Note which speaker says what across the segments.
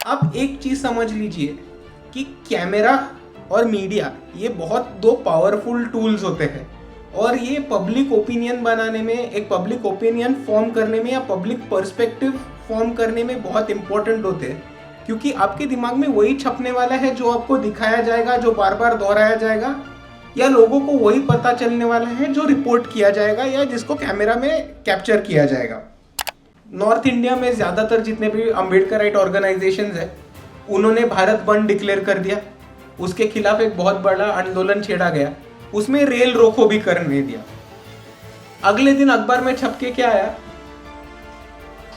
Speaker 1: आप एक चीज समझ लीजिए कि कैमरा और मीडिया ये बहुत दो पावरफुल टूल्स होते हैं और ये पब्लिक ओपिनियन बनाने में, एक पब्लिक ओपिनियन फॉर्म करने में या पब्लिक पर्सपेक्टिव फॉर्म करने में बहुत इंपॉर्टेंट होते हैं, क्योंकि आपके दिमाग में वही छपने वाला है जो आपको दिखाया जाएगा, जो बार बार दोहराया जाएगा, या लोगों को वही पता चलने वाला है जो रिपोर्ट किया जाएगा या जिसको कैमरा में कैप्चर किया जाएगा। नॉर्थ इंडिया में ज़्यादातर जितने भी अम्बेडकराइट ऑर्गेनाइजेशंस है उन्होंने भारत बंद डिक्लेयर कर दिया, उसके खिलाफ एक बहुत बड़ा आंदोलन छेड़ा गया, उसमें रेल रोको भी करने दिया। अगले दिन अखबार में छप के क्या आया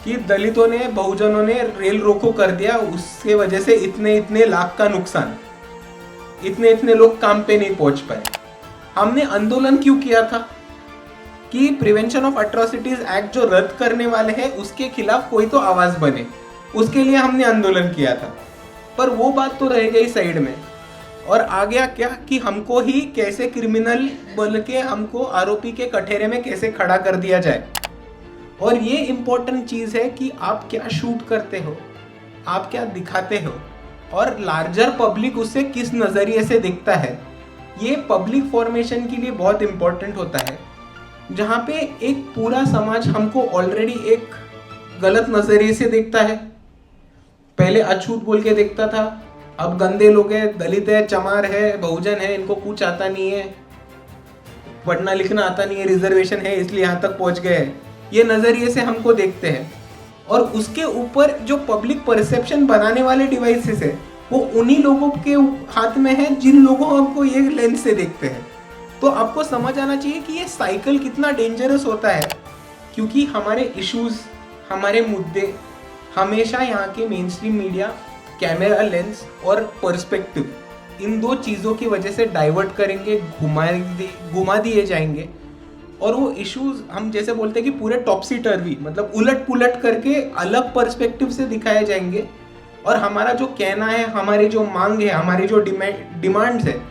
Speaker 1: कि दलितों ने, बहुजनों ने रेल रोको कर दिया, उसके वजह से इतने इतने लाख का नुकसान, इतने इतने लोग काम पे नहीं पहुंच पाए। हमने आंदोलन क्यों किया था कि प्रिवेंशन ऑफ एट्रोसिटीज एक्ट जो रद्द करने वाले हैं उसके खिलाफ कोई तो आवाज बने, उसके लिए हमने आंदोलन किया था। पर वो बात तो रह गई साइड में, और आ गया क्या कि हमको ही कैसे क्रिमिनल बोल के हमको आरोपी के कठेरे में कैसे खड़ा कर दिया जाए। और ये इंपॉर्टेंट चीज है कि आप क्या शूट करते हो, आप क्या दिखाते हो, और लार्जर पब्लिक उससे किस नजरिए से दिखता है। ये पब्लिक फॉर्मेशन के लिए बहुत इंपॉर्टेंट होता है, जहाँ पे एक पूरा समाज हमको ऑलरेडी एक गलत नजरिए से देखता है। पहले अछूत बोल के देखता था, अब गंदे लोग हैं, दलित है, चमार है, बहुजन है, इनको कुछ आता नहीं है, पढ़ना लिखना आता नहीं है, रिजर्वेशन है इसलिए यहाँ तक पहुँच गए हैं, ये नजरिए से हमको देखते हैं। और उसके ऊपर जो पब्लिक परसेप्शन बनाने वाले डिवाइसेस है वो उन्हीं लोगों के हाथ में है जिन लोगों हमको ये लेंस से देखते हैं। तो आपको समझ आना चाहिए कि ये साइकिल कितना डेंजरस होता है, क्योंकि हमारे इश्यूज, हमारे मुद्दे हमेशा यहाँ के main stream media, camera lens और पर्सपेक्टिव, इन दो चीज़ों की वजह से डाइवर्ट करेंगे, घुमा दिए जाएंगे। और वो इश्यूज हम जैसे बोलते हैं कि पूरे टॉपसी टर्वी, मतलब उलट पुलट करके अलग पर्सपेक्टिव से दिखाए जाएंगे। और हमारा जो कहना है, हमारी जो मांग है, हमारी जो डिमांड्स है,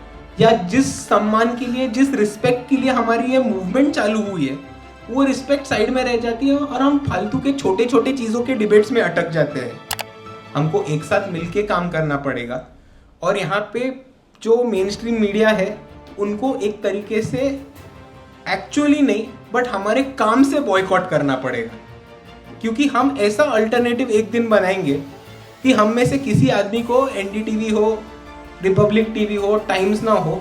Speaker 1: या जिस सम्मान के लिए, जिस रिस्पेक्ट के लिए हमारी ये मूवमेंट चालू हुई है, वो रिस्पेक्ट साइड में रह जाती है और हम फालतू के छोटे छोटे चीज़ों के डिबेट्स में अटक जाते हैं। हमको एक साथ मिलके काम करना पड़ेगा। और यहाँ पे जो मेन स्ट्रीम मीडिया है उनको एक तरीके से एक्चुअली नहीं बट हमारे काम से बॉयकॉट करना पड़ेगा, क्योंकि हम ऐसा अल्टरनेटिव एक दिन बनाएंगे कि हम में से किसी आदमी को एनडीटीवी हो, रिपब्लिक टीवी हो, टाइम्स ना हो,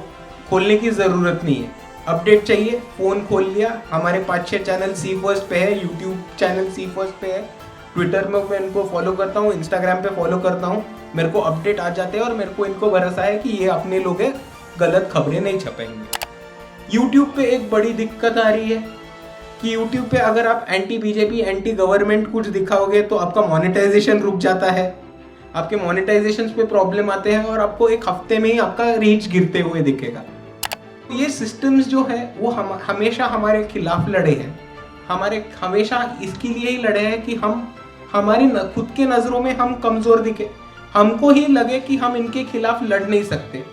Speaker 1: खोलने की ज़रूरत नहीं है। अपडेट चाहिए, फ़ोन खोल लिया, हमारे 5-6 चैनल सी फर्स्ट पे है, यूट्यूब चैनल सी फर्स्ट पे है, ट्विटर में मैं इनको फॉलो करता हूँ, इंस्टाग्राम पे फॉलो करता हूँ, मेरे को अपडेट आ जाते हैं और मेरे को इनको भरोसा है कि ये अपने लोग हैं, गलत खबरें नहीं छपेंगे। यूट्यूब पे एक बड़ी दिक्कत आ रही है कि यूट्यूब पे अगर आप एंटी बीजेपी, एंटी गवर्नमेंट कुछ दिखाओगे तो आपका मोनेटाइजेशन रुक जाता है, आपके मोनेटाइजेशन पे प्रॉब्लम आते हैं और आपको एक हफ्ते में ही आपका रीच गिरते हुए दिखेगा। ये सिस्टम्स जो है वो हमेशा हमारे खिलाफ लड़े हैं, हमारे हमेशा इसके लिए ही लड़े हैं कि हम हमारी खुद के नज़रों में हम कमज़ोर दिखे, हमको ही लगे कि हम इनके खिलाफ लड़ नहीं सकते।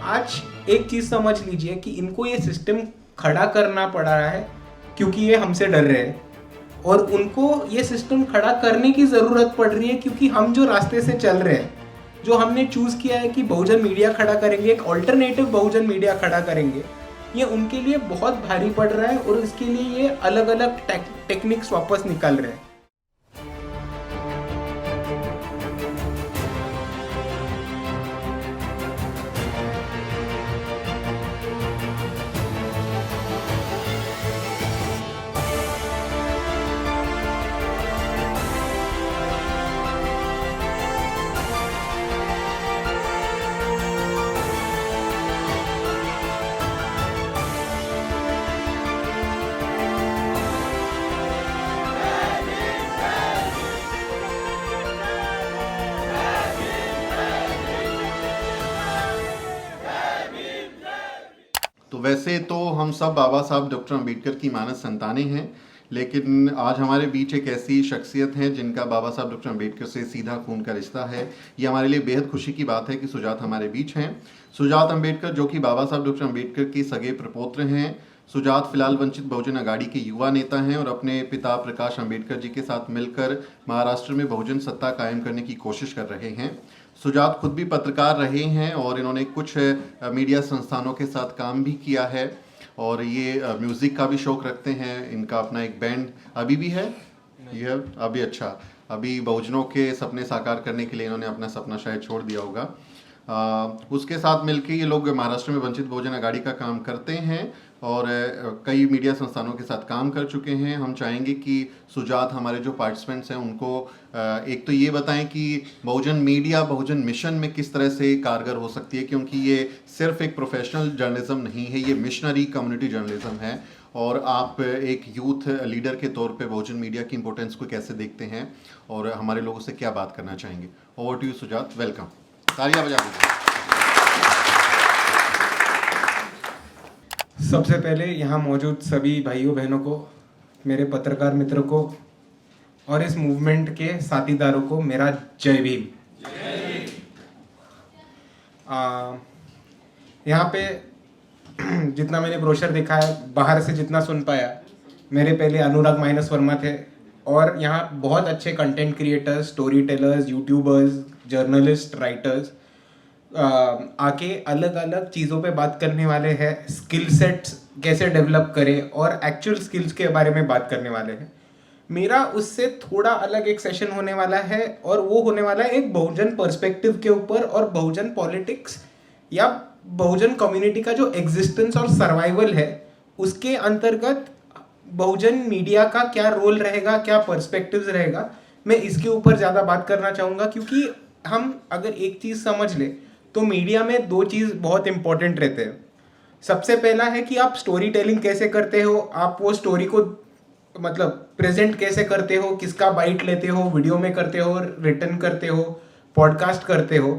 Speaker 1: आज एक चीज़ समझ लीजिए कि इनको ये सिस्टम खड़ा करना पड़ रहा है क्योंकि ये हमसे डर रहे हैं, और उनको ये सिस्टम खड़ा करने की ज़रूरत पड़ रही है क्योंकि हम जो रास्ते से चल रहे हैं, जो हमने चूज़ किया है कि बहुजन मीडिया खड़ा करेंगे, एक ऑल्टरनेटिव बहुजन मीडिया खड़ा करेंगे, ये उनके लिए बहुत भारी पड़ रहा है और इसके लिए ये अलग अलग टेक्निक्स वापस निकाल रहे हैं।
Speaker 2: तो वैसे तो हम सब बाबा साहब डॉक्टर अंबेडकर की मानस संतानें हैं, लेकिन आज हमारे बीच एक ऐसी शख्सियत है जिनका बाबा साहब डॉक्टर अंबेडकर से सीधा खून का रिश्ता है। ये हमारे लिए बेहद खुशी की बात है कि सुजात हमारे बीच हैं। सुजात अंबेडकर जो कि बाबा साहब डॉक्टर अंबेडकर के सगे प्रपौत्र हैं, सुजात फिलहाल वंचित बहुजन अघाड़ी के युवा नेता हैं और अपने पिता प्रकाश अंबेडकर जी के साथ मिलकर महाराष्ट्र में बहुजन सत्ता कायम करने की कोशिश कर रहे हैं। सुजात खुद भी पत्रकार रहे हैं और इन्होंने कुछ मीडिया संस्थानों के साथ काम भी किया है और ये म्यूज़िक का भी शौक़ रखते हैं। इनका अपना एक बैंड अभी भी है, ये अभी अच्छा, अभी बहुजनों के सपने साकार करने के लिए इन्होंने अपना सपना शायद छोड़ दिया होगा। उसके साथ मिलकर ये लोग महाराष्ट्र में वंचित बहुजन अघाड़ी का काम करते हैं और कई मीडिया संस्थानों के साथ काम कर चुके हैं। हम चाहेंगे कि सुजात हमारे जो पार्टिसिपेंट्स हैं उनको एक तो ये बताएं कि बहुजन मीडिया बहुजन मिशन में किस तरह से कारगर हो सकती है, क्योंकि ये सिर्फ एक प्रोफेशनल जर्नलिज्म नहीं है, ये मिशनरी कम्युनिटी जर्नलिज्म है। और आप एक यूथ लीडर के तौर पे बहुजन मीडिया की इंपॉर्टेंस को कैसे देखते हैं और हमारे लोगों से क्या बात करना चाहेंगे। Over to you Sujat, welcome. तालियां बजा दीजिए।
Speaker 1: सबसे पहले यहाँ मौजूद सभी भाइयों बहनों को, मेरे पत्रकार मित्रों को और इस मूवमेंट के साथीदारों को मेरा जय भीम। यहाँ पे जितना मैंने ब्रोशर देखा है, बाहर से जितना सुन पाया, मेरे पहले अनुराग माइनस वर्मा थे और यहाँ बहुत अच्छे content creators, story tellers, YouTubers, journalist, writers आके अलग अलग चीज़ों पे बात करने वाले हैं। स्किल सेट्स कैसे डेवलप करें और एक्चुअल स्किल्स के बारे में बात करने वाले हैं। मेरा उससे थोड़ा अलग एक सेशन होने वाला है और वो होने वाला है एक बहुजन पर्सपेक्टिव के ऊपर और बहुजन पॉलिटिक्स या बहुजन कम्युनिटी का जो एग्जिस्टेंस और सर्वाइवल है उसके अंतर्गत बहुजन मीडिया का क्या रोल रहेगा, क्या पर्सपेक्टिव्स रहेगा, मैं इसके ऊपर ज़्यादा बात करना चाहूँगा। क्योंकि हम अगर एक चीज़ समझ ले तो मीडिया में दो चीज़ बहुत इंपॉर्टेंट रहते हैं। सबसे पहला है कि आप स्टोरी टेलिंग कैसे करते हो, आप वो स्टोरी को मतलब प्रेजेंट कैसे करते हो, किसका बाइट लेते हो, वीडियो में करते हो, रिटर्न करते हो, पॉडकास्ट करते हो।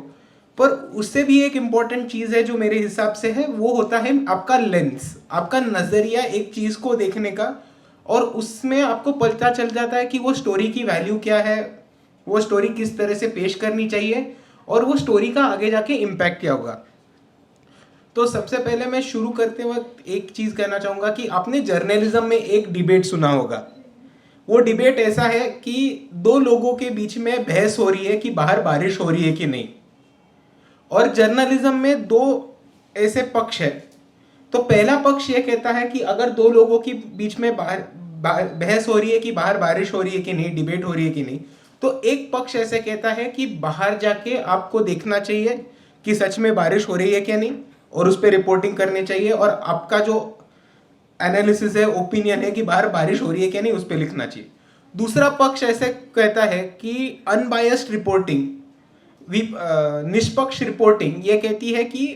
Speaker 1: पर उससे भी एक इम्पॉर्टेंट चीज़ है जो मेरे हिसाब से है, वो होता है आपका लेंस, आपका नज़रिया एक चीज़ को देखने का। और उसमें आपको पता चल जाता है कि वो स्टोरी की वैल्यू क्या है, वो स्टोरी किस तरह से पेश करनी चाहिए और वो स्टोरी का आगे जाके इम्पैक्ट क्या होगा। तो सबसे पहले मैं शुरू करते वक्त एक चीज़ कहना चाहूँगा कि आपने जर्नलिज्म में एक डिबेट सुना होगा। वो डिबेट ऐसा है कि दो लोगों के बीच में बहस हो रही है कि बाहर बारिश हो रही है कि नहीं। और जर्नलिज्म में दो ऐसे पक्ष है। तो पहला पक्ष ये कहता है कि अगर दो लोगों के बीच में बहस हो रही है कि बाहर बारिश हो रही है कि नहीं, डिबेट हो रही है कि नहीं, तो एक पक्ष ऐसे कहता है कि बाहर जाके आपको देखना चाहिए कि सच में बारिश हो रही है क्या नहीं और उस पर रिपोर्टिंग करनी चाहिए और आपका जो एनालिसिस है, ओपिनियन है कि बाहर बारिश हो रही है क्या नहीं, उस पर लिखना चाहिए। दूसरा पक्ष ऐसे कहता है कि अनबायस्ड रिपोर्टिंग, निष्पक्ष रिपोर्टिंग ये कहती है कि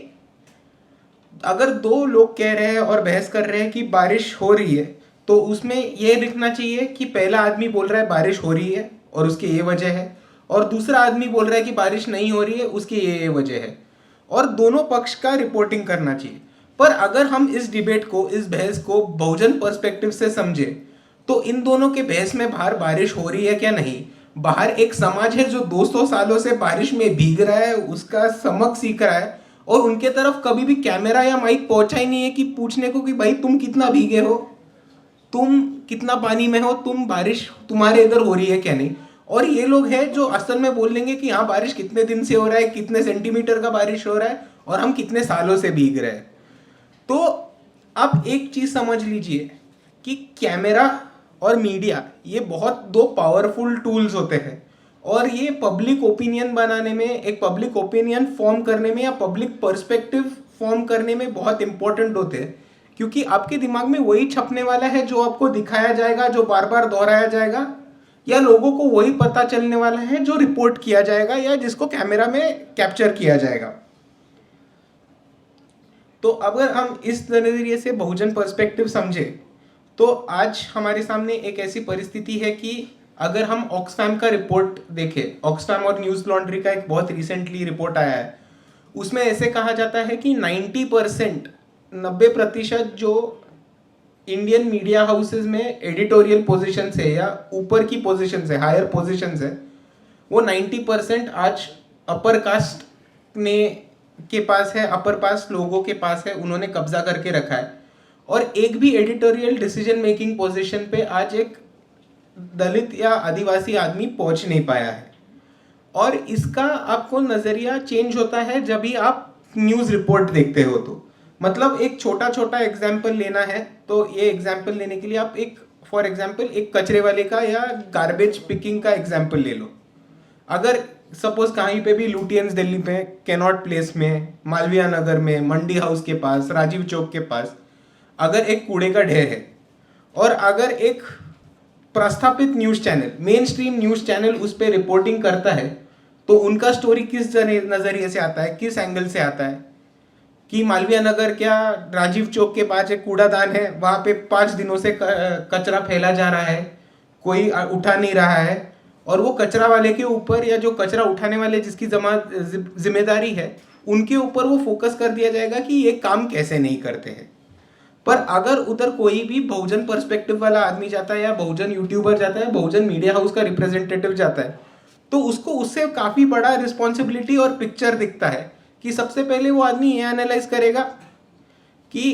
Speaker 1: अगर दो लोग कह रहे हैं और बहस कर रहे हैं कि बारिश हो रही है तो उसमें ये लिखना चाहिए कि पहला आदमी बोल रहा है बारिश हो रही है और उसकी ये वजह है, और दूसरा आदमी बोल रहा है कि बारिश नहीं हो रही है, उसकी ये वजह है, और दोनों पक्ष का रिपोर्टिंग करना चाहिए। पर अगर हम इस डिबेट को, इस बहस को बहुजन पर्सपेक्टिव से समझे तो इन दोनों के बहस में बाहर बारिश हो रही है क्या नहीं, बाहर एक समाज है जो 200 सालों से बारिश में भीग रहा है, उसका समक सीख रहा है और उनके तरफ कभी भी कैमरा या माइक पहुंचा ही नहीं है कि पूछने को कि भाई तुम कितना भीगे हो, तुम कितना पानी में हो, तुम बारिश तुम्हारे इधर हो रही है क्या नहीं। और ये लोग हैं जो असल में बोल देंगे कि हाँ बारिश कितने दिन से हो रहा है, कितने सेंटीमीटर का बारिश हो रहा है और हम कितने सालों से भीग रहे हैं। तो अब एक चीज समझ लीजिए कि कैमरा और मीडिया ये बहुत दो पावरफुल टूल्स होते हैं और ये पब्लिक ओपिनियन बनाने में, एक पब्लिक ओपिनियन फॉर्म करने में या पब्लिक पर्सपेक्टिव फॉर्म करने में बहुत इंपॉर्टेंट होते हैं। क्योंकि आपके दिमाग में वही छपने वाला है जो आपको दिखाया जाएगा, जो बार बार दोहराया जाएगा, या लोगों को वही पता चलने वाला है जो रिपोर्ट किया जाएगा या जिसको कैमरा में कैप्चर किया जाएगा। तो अगर हम इस नजरिए से बहुजन पर्सपेक्टिव समझे तो आज हमारे सामने एक ऐसी परिस्थिति है कि अगर हम ऑक्सफैम का रिपोर्ट देखें, ऑक्सफैम और न्यूज़ लॉन्ड्री का एक बहुत रिसेंटली रिपोर्ट आया है, उसमें ऐसे कहा जाता है कि 90% जो इंडियन मीडिया हाउसेज में एडिटोरियल पोजीशन है या ऊपर की पोजीशन है, हायर पोजीशन है, वो 90% आज अपर कास्ट के पास है, अपर कास्ट लोगों के पास है, उन्होंने कब्जा करके रखा है। और एक भी एडिटोरियल डिसीजन मेकिंग पोजीशन पे आज एक दलित या आदिवासी आदमी पहुंच नहीं पाया है। और इसका आपको नजरिया चेंज होता है जब भी आप न्यूज़ रिपोर्ट देखते हो। तो मतलब एक छोटा छोटा एग्जाम्पल लेना है तो ये एग्जाम्पल लेने के लिए आप एक फॉर एग्जाम्पल एक कचरे वाले का या गार्बेज पिकिंग का एग्जाम्पल ले लो। अगर सपोज कहीं पे भी लुटियंस दिल्ली में, कैनॉट प्लेस में, मालवीय नगर में, मंडी हाउस के पास, राजीव चौक के पास अगर एक कूड़े का ढेर है और अगर एक प्रस्थापित news channel, main stream news channel उस पर रिपोर्टिंग करता है तो उनका स्टोरी किस नज़रिए से आता है, किस एंगल से आता है कि मालवीय नगर क्या राजीव चौक के पास एक कूड़ादान है, वहाँ पे 5 दिनों से कचरा फैला जा रहा है, कोई उठा नहीं रहा है, और वो कचरा वाले के ऊपर या जो कचरा उठाने वाले जिसकी जिम्मेदारी है उनके ऊपर वो फोकस कर दिया जाएगा कि ये काम कैसे नहीं करते हैं। पर अगर उधर कोई भी बहुजन पर्सपेक्टिव वाला आदमी जाता है या बहुजन यूट्यूबर जाता है, बहुजन मीडिया हाउस का रिप्रेजेंटेटिव जाता है, तो उसको उससे काफ़ी बड़ा रिस्पॉन्सिबिलिटी और पिक्चर दिखता है कि सबसे पहले वो आदमी ये एनालाइज करेगा कि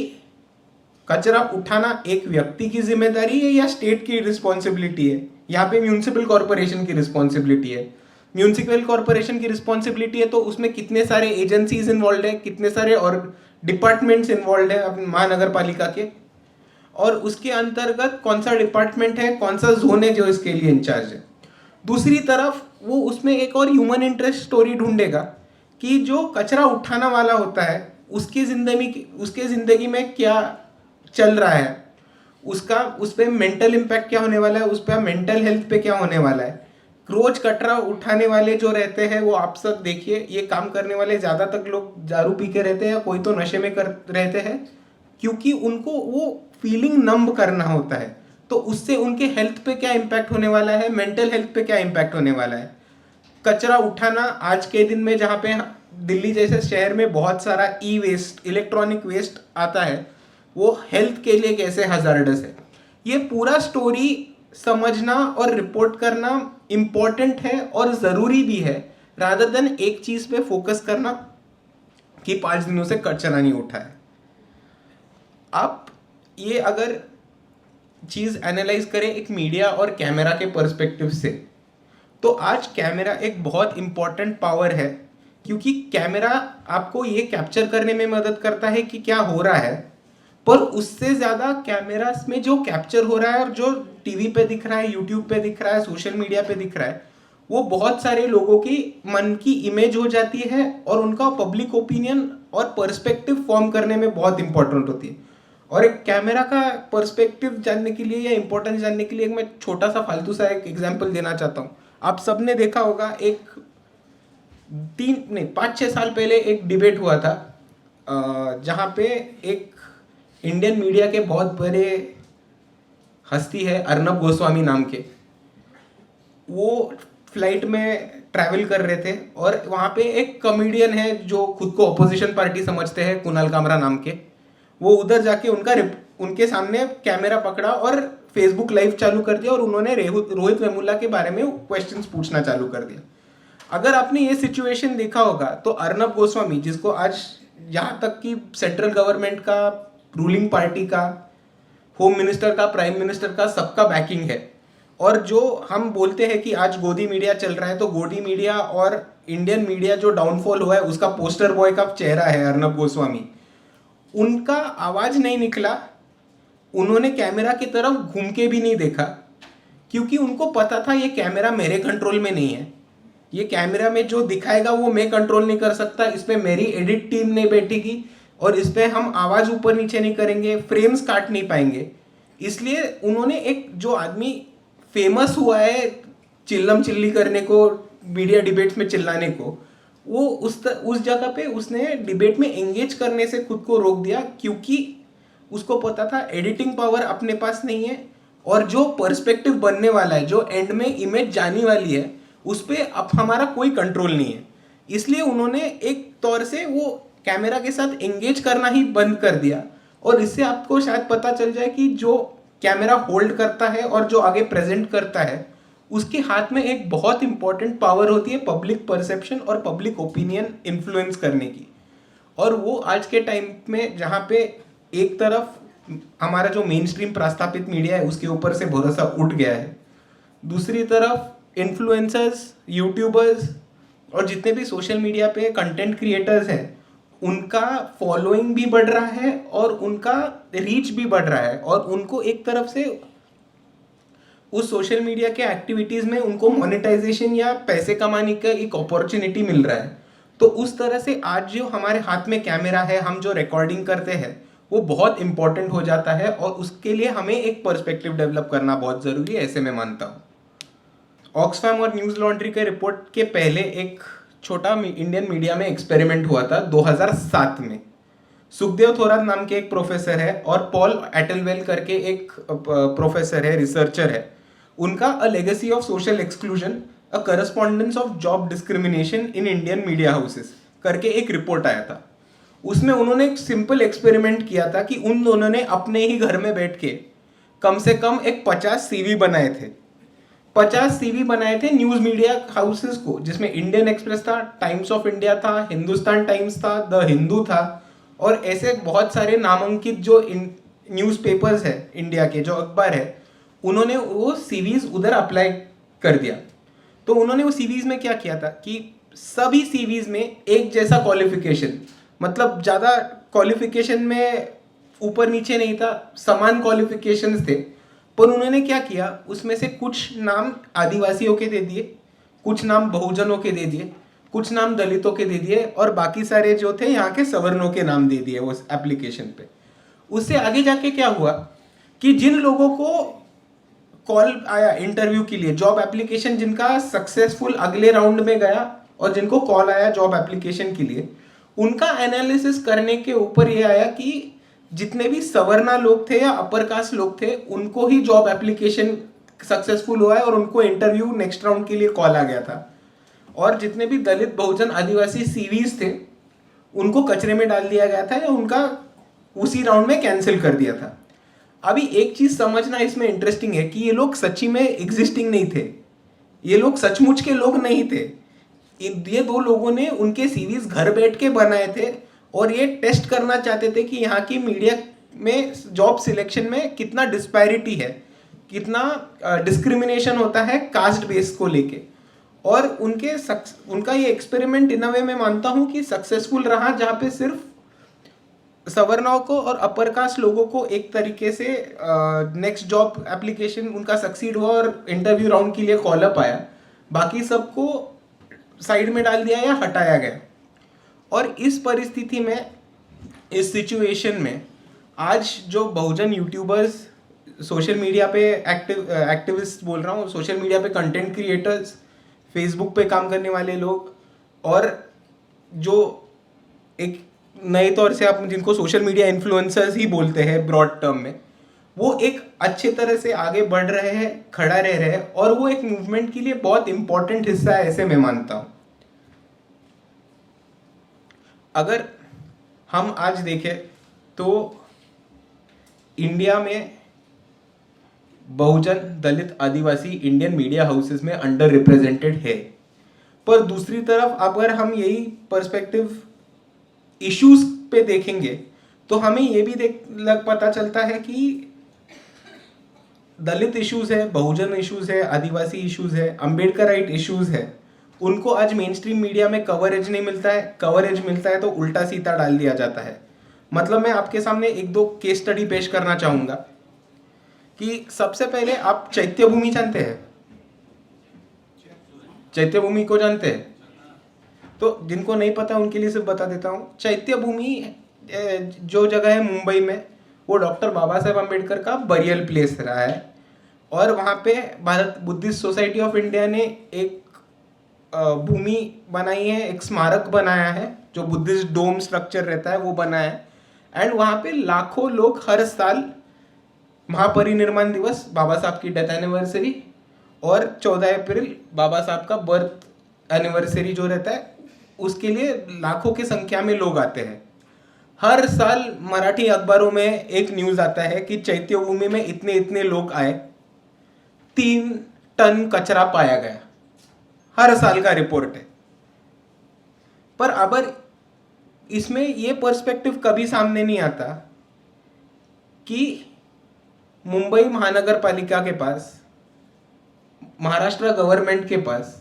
Speaker 1: कचरा उठाना एक व्यक्ति की जिम्मेदारी है या स्टेट की रिस्पॉन्सिबिलिटी है। यहाँ पे म्यूनिसिपल कॉरपोरेशन की रिस्पॉन्सिबिलिटी है। म्यूनिसिपल कॉरपोरेशन की रिस्पॉन्सिबिलिटी है तो उसमें कितने सारे एजेंसीज इन्वॉल्व है, कितने सारे और डिपार्टमेंट्स इन्वॉल्व है अपनी महानगर पालिका के, और उसके अंतर्गत कौन सा डिपार्टमेंट है, कौन सा जोन है जो इसके लिए इंचार्ज है। दूसरी तरफ वो उसमें एक और ह्यूमन इंटरेस्ट स्टोरी ढूंढेगा कि जो कचरा उठाना वाला होता है उसकी जिंदगी में क्या चल रहा है, उसका उस पर मेंटल इम्पैक्ट क्या होने वाला है, उस पर मेंटल हेल्थ पे क्या होने वाला है। रोज कचरा उठाने वाले जो रहते हैं वो आप सब देखिए, ये काम करने वाले ज़्यादातर लोग दारू पी के रहते हैं या कोई तो नशे में कर रहते हैं, क्योंकि उनको वो फीलिंग नंब करना होता है। तो उससे उनके हेल्थ पे क्या इम्पैक्ट होने वाला है, मेंटल हेल्थ पे क्या इम्पैक्ट होने वाला है। कचरा उठाना आज के दिन में जहाँ पे दिल्ली जैसे शहर में बहुत सारा ई वेस्ट, इलेक्ट्रॉनिक वेस्ट आता है, वो हेल्थ के लिए कैसे हजार्डस है। ये पूरा स्टोरी समझना और रिपोर्ट करना इम्पॉर्टेंट है और ज़रूरी भी है, रादर देन एक चीज़ पे फोकस करना कि 5 दिनों से कचरा नहीं उठा है। आप ये अगर चीज़ एनालाइज करें एक मीडिया और कैमरा के पर्सपेक्टिव से, तो आज कैमरा एक बहुत इम्पॉर्टेंट पावर है, क्योंकि कैमरा आपको ये कैप्चर करने में मदद करता है कि क्या हो रहा है, पर उससे ज़्यादा कैमरा में जो कैप्चर हो रहा है और जो टीवी पे दिख रहा है, यूट्यूब पे दिख रहा है, सोशल मीडिया पे दिख रहा है, वो बहुत सारे लोगों की मन की इमेज हो जाती है और उनका पब्लिक ओपिनियन और पर्सपेक्टिव फॉर्म करने में बहुत इंपॉर्टेंट होती है। और एक कैमरा का पर्सपेक्टिव जानने के लिए या इम्पोर्टेंस जानने के लिए मैं छोटा सा फालतू सा एक एग्जाम्पल देना चाहता हूँ। आप सबने देखा होगा, एक 5-6 साल पहले एक डिबेट हुआ था जहाँ पे एक इंडियन मीडिया के बहुत बड़े हस्ती है अर्नब गोस्वामी नाम के, वो फ्लाइट में ट्रैवल कर रहे थे और वहाँ पे एक कॉमेडियन है जो खुद को अपोजिशन पार्टी समझते हैं, कुणाल कामरा नाम के। वो उधर जाके उनके सामने कैमरा पकड़ा और फेसबुक लाइव चालू कर दिया और उन्होंने रोहित वेमुला के बारे में क्वेश्चंस पूछना चालू कर दिया। अगर आपने ये सिचुएशन देखा होगा तो अर्नब गोस्वामी, जिसको आज यहाँ तक कि सेंट्रल गवर्नमेंट का, रूलिंग पार्टी का, होम मिनिस्टर का, प्राइम मिनिस्टर का, सबका बैकिंग है, और जो हम बोलते हैं कि आज गोदी मीडिया चल रहा है, तो गोदी मीडिया और इंडियन मीडिया जो डाउनफॉल हुआ है उसका पोस्टर बॉय का चेहरा है अर्नब गोस्वामी। उनका आवाज नहीं निकला, उन्होंने कैमरा की तरफ घूम के भी नहीं देखा, क्योंकि उनको पता था ये कैमरा मेरे कंट्रोल में नहीं है, ये कैमरा में जो दिखाएगा वो मैं कंट्रोल नहीं कर सकता, इस पे मेरी एडिट टीम नहीं बैठेगी और इस पे हम आवाज ऊपर नीचे नहीं करेंगे, फ्रेम्स काट नहीं पाएंगे। इसलिए उन्होंने एक जो आदमी फेमस हुआ है चिल्लम चिल्ली करने को, मीडिया डिबेट्स में चिल्लाने को, वो उस जगह पे उसने डिबेट में एंगेज करने से खुद को रोक दिया, क्योंकि उसको पता था एडिटिंग पावर अपने पास नहीं है और जो पर्सपेक्टिव बनने वाला है, जो एंड में इमेज जाने वाली है, उस पर अब हमारा कोई कंट्रोल नहीं है। इसलिए उन्होंने एक तौर से वो कैमरा के साथ एंगेज करना ही बंद कर दिया। और इससे आपको शायद पता चल जाए कि जो कैमरा होल्ड करता है और जो आगे प्रेजेंट करता है, उसके हाथ में एक बहुत इंपॉर्टेंट पावर होती है पब्लिक परसेप्शन और पब्लिक ओपिनियन इन्फ्लुएंस करने की। और वो आज के टाइम में जहाँ पे एक तरफ हमारा जो मेन स्ट्रीम प्रस्थापित मीडिया है उसके ऊपर से भरोसा उठ गया है। दूसरी तरफ इन्फ्लुएंसर्स, यूट्यूबर्स और जितने भी सोशल मीडिया पे कंटेंट क्रिएटर्स हैं उनका फॉलोइंग भी बढ़ रहा है और उनका रीच भी बढ़ रहा है, और उनको एक तरफ से उस सोशल मीडिया के एक्टिविटीज में उनको मोनेटाइजेशन या पैसे कमाने का एक अपॉर्चुनिटी मिल रहा है। तो उस तरह से आज जो हमारे हाथ में कैमरा है, हम जो रिकॉर्डिंग करते हैं वो बहुत इंपॉर्टेंट हो जाता है, और उसके लिए हमें एक पर्सपेक्टिव डेवलप करना बहुत जरूरी है, ऐसे मैं मानता हूँ। ऑक्सफैम और न्यूज लॉन्ड्री के रिपोर्ट के पहले एक छोटा इंडियन मीडिया में एक्सपेरिमेंट हुआ था 2007 में। सुखदेव थोरात नाम के एक प्रोफेसर है और पॉल एटलवेल करके एक प्रोफेसर है, रिसर्चर है। उनका a legacy of social exclusion, a correspondence of job discrimination in Indian media houses करके एक रिपोर्ट आया था। उसमें उन्होंने एक सिंपल एक्सपेरिमेंट किया था कि उन दोनों ने अपने ही घर में बैठ के कम से कम एक 50 सीवी बनाए थे। 50 सीवी बनाए थे न्यूज मीडिया हाउसेस को, जिसमें इंडियन एक्सप्रेस था, टाइम्स ऑफ इंडिया था, हिंदुस्तान टाइम्स था, द हिंदू था, और ऐसे बहुत सारे नामांकित जो न्यूज पेपर्स है इंडिया के, जो अखबार है, उन्होंने वो सीवीज उधर अप्लाई कर दिया। तो उन्होंने वो सीवीज में क्या किया था कि सभी सीवीज में एक जैसा क्वालिफिकेशन, मतलब ज़्यादा क्वालिफिकेशन में ऊपर नीचे नहीं था, समान क्वालिफिकेशंस थे। पर उन्होंने क्या किया, उसमें से कुछ नाम आदिवासियों के दे दिए, कुछ नाम बहुजनों के दे दिए, कुछ नाम दलितों के दे दिए, और बाकी सारे जो थे यहाँ के सवर्णों के नाम दे दिए उस एप्लीकेशन पे। उससे आगे जाके क्या हुआ कि जिन लोगों को कॉल आया इंटरव्यू के लिए, जॉब एप्लीकेशन जिनका सक्सेसफुल अगले राउंड में गया और जिनको कॉल आया जॉब एप्लीकेशन के लिए, उनका एनालिसिस करने के ऊपर ये आया कि जितने भी सवर्णा लोग थे या अपर कास्ट लोग थे उनको ही जॉब एप्लीकेशन सक्सेसफुल हुआ है और उनको इंटरव्यू नेक्स्ट राउंड के लिए कॉल आ गया था, और जितने भी दलित, बहुजन, आदिवासी सीवीज थे उनको कचरे में डाल दिया गया था या उनका उसी राउंड में कैंसिल कर दिया था। अभी एक चीज समझना इसमें इंटरेस्टिंग है कि ये लोग सच्ची में एग्जिस्टिंग नहीं थे, ये लोग सचमुच के लोग नहीं थे। ये दो लोगों ने उनके सीरीज घर बैठ के बनाए थे और ये टेस्ट करना चाहते थे कि यहाँ की मीडिया में जॉब सिलेक्शन में कितना डिस्पैरिटी है, कितना डिस्क्रिमिनेशन होता है कास्ट बेस को लेके। और उनका ये एक्सपेरिमेंट इन अ वे मैं मानता हूँ कि सक्सेसफुल रहा, जहाँ पे सिर्फ सवर्णाओं को और अपर कास्ट लोगों को एक तरीके से नेक्स्ट जॉब एप्लीकेशन उनका सक्सीड हुआ और इंटरव्यू राउंड के लिए कॉल अप आया, बाकी सबको साइड में डाल दिया या हटाया गया। और इस परिस्थिति में, इस सिचुएशन में आज जो बहुजन यूट्यूबर्स, सोशल मीडिया पे एक्टिविस्ट बोल रहा हूँ, सोशल मीडिया पे कंटेंट क्रिएटर्स, फेसबुक पे काम करने वाले लोग, और जो एक नए तौर से आप जिनको सोशल मीडिया इन्फ्लुएंसर्स ही बोलते हैं ब्रॉड टर्म में, वो एक अच्छे तरह से आगे बढ़ रहे हैं, खड़ा रह रहे हैं, और वो एक मूवमेंट के लिए बहुत इंपॉर्टेंट हिस्सा है, ऐसे मैं मानता हूँ। अगर हम आज देखें तो इंडिया में बहुजन, दलित, आदिवासी इंडियन मीडिया हाउसेस में अंडर रिप्रेजेंटेड है। पर दूसरी तरफ अगर हम यही पर्सपेक्टिव इश्यूज पे देखेंगे तो हमें ये भी पता चलता है कि दलित इश्यूज है, बहुजन इश्यूज है, आदिवासी इश्यूज है, अंबेडकर राइट इश्यूज है, उनको आज मेन स्ट्रीम मीडिया में कवरेज नहीं मिलता है। कवरेज मिलता है तो उल्टा सीधा डाल दिया जाता है। मतलब मैं आपके सामने एक दो केस स्टडी पेश करना चाहूंगा कि सबसे पहले आप चैत्य भूमि जानते हैं? चैत्य भूमि को जानते हैं? तो जिनको नहीं पता उनके लिए सिर्फ बता देता हूँ। चैत्य भूमि जो जगह है मुंबई में, वो डॉक्टर बाबा साहेब अम्बेडकर का बरियल प्लेस रहा है, और वहाँ पे Bharat Buddhist society of India ने एक भूमि बनाई है, एक स्मारक बनाया है जो बुद्धिस्ट डोम स्ट्रक्चर रहता है वो बनाया है। एंड वहाँ पे लाखों लोग हर साल महापरिनिर्वाण दिवस, बाबा साहब की डेथ एनिवर्सरी, और 14 अप्रैल बाबा साहब का बर्थ एनिवर्सरी जो रहता है, उसके लिए लाखों की संख्या में लोग आते हैं। हर साल मराठी अखबारों में एक न्यूज आता है कि चैत्य भूमि में इतने इतने लोग आए, 3 टन कचरा पाया गया, हर साल का रिपोर्ट है। पर अब इसमें ये पर्सपेक्टिव कभी सामने नहीं आता कि मुंबई महानगर पालिका के पास, महाराष्ट्र गवर्नमेंट के पास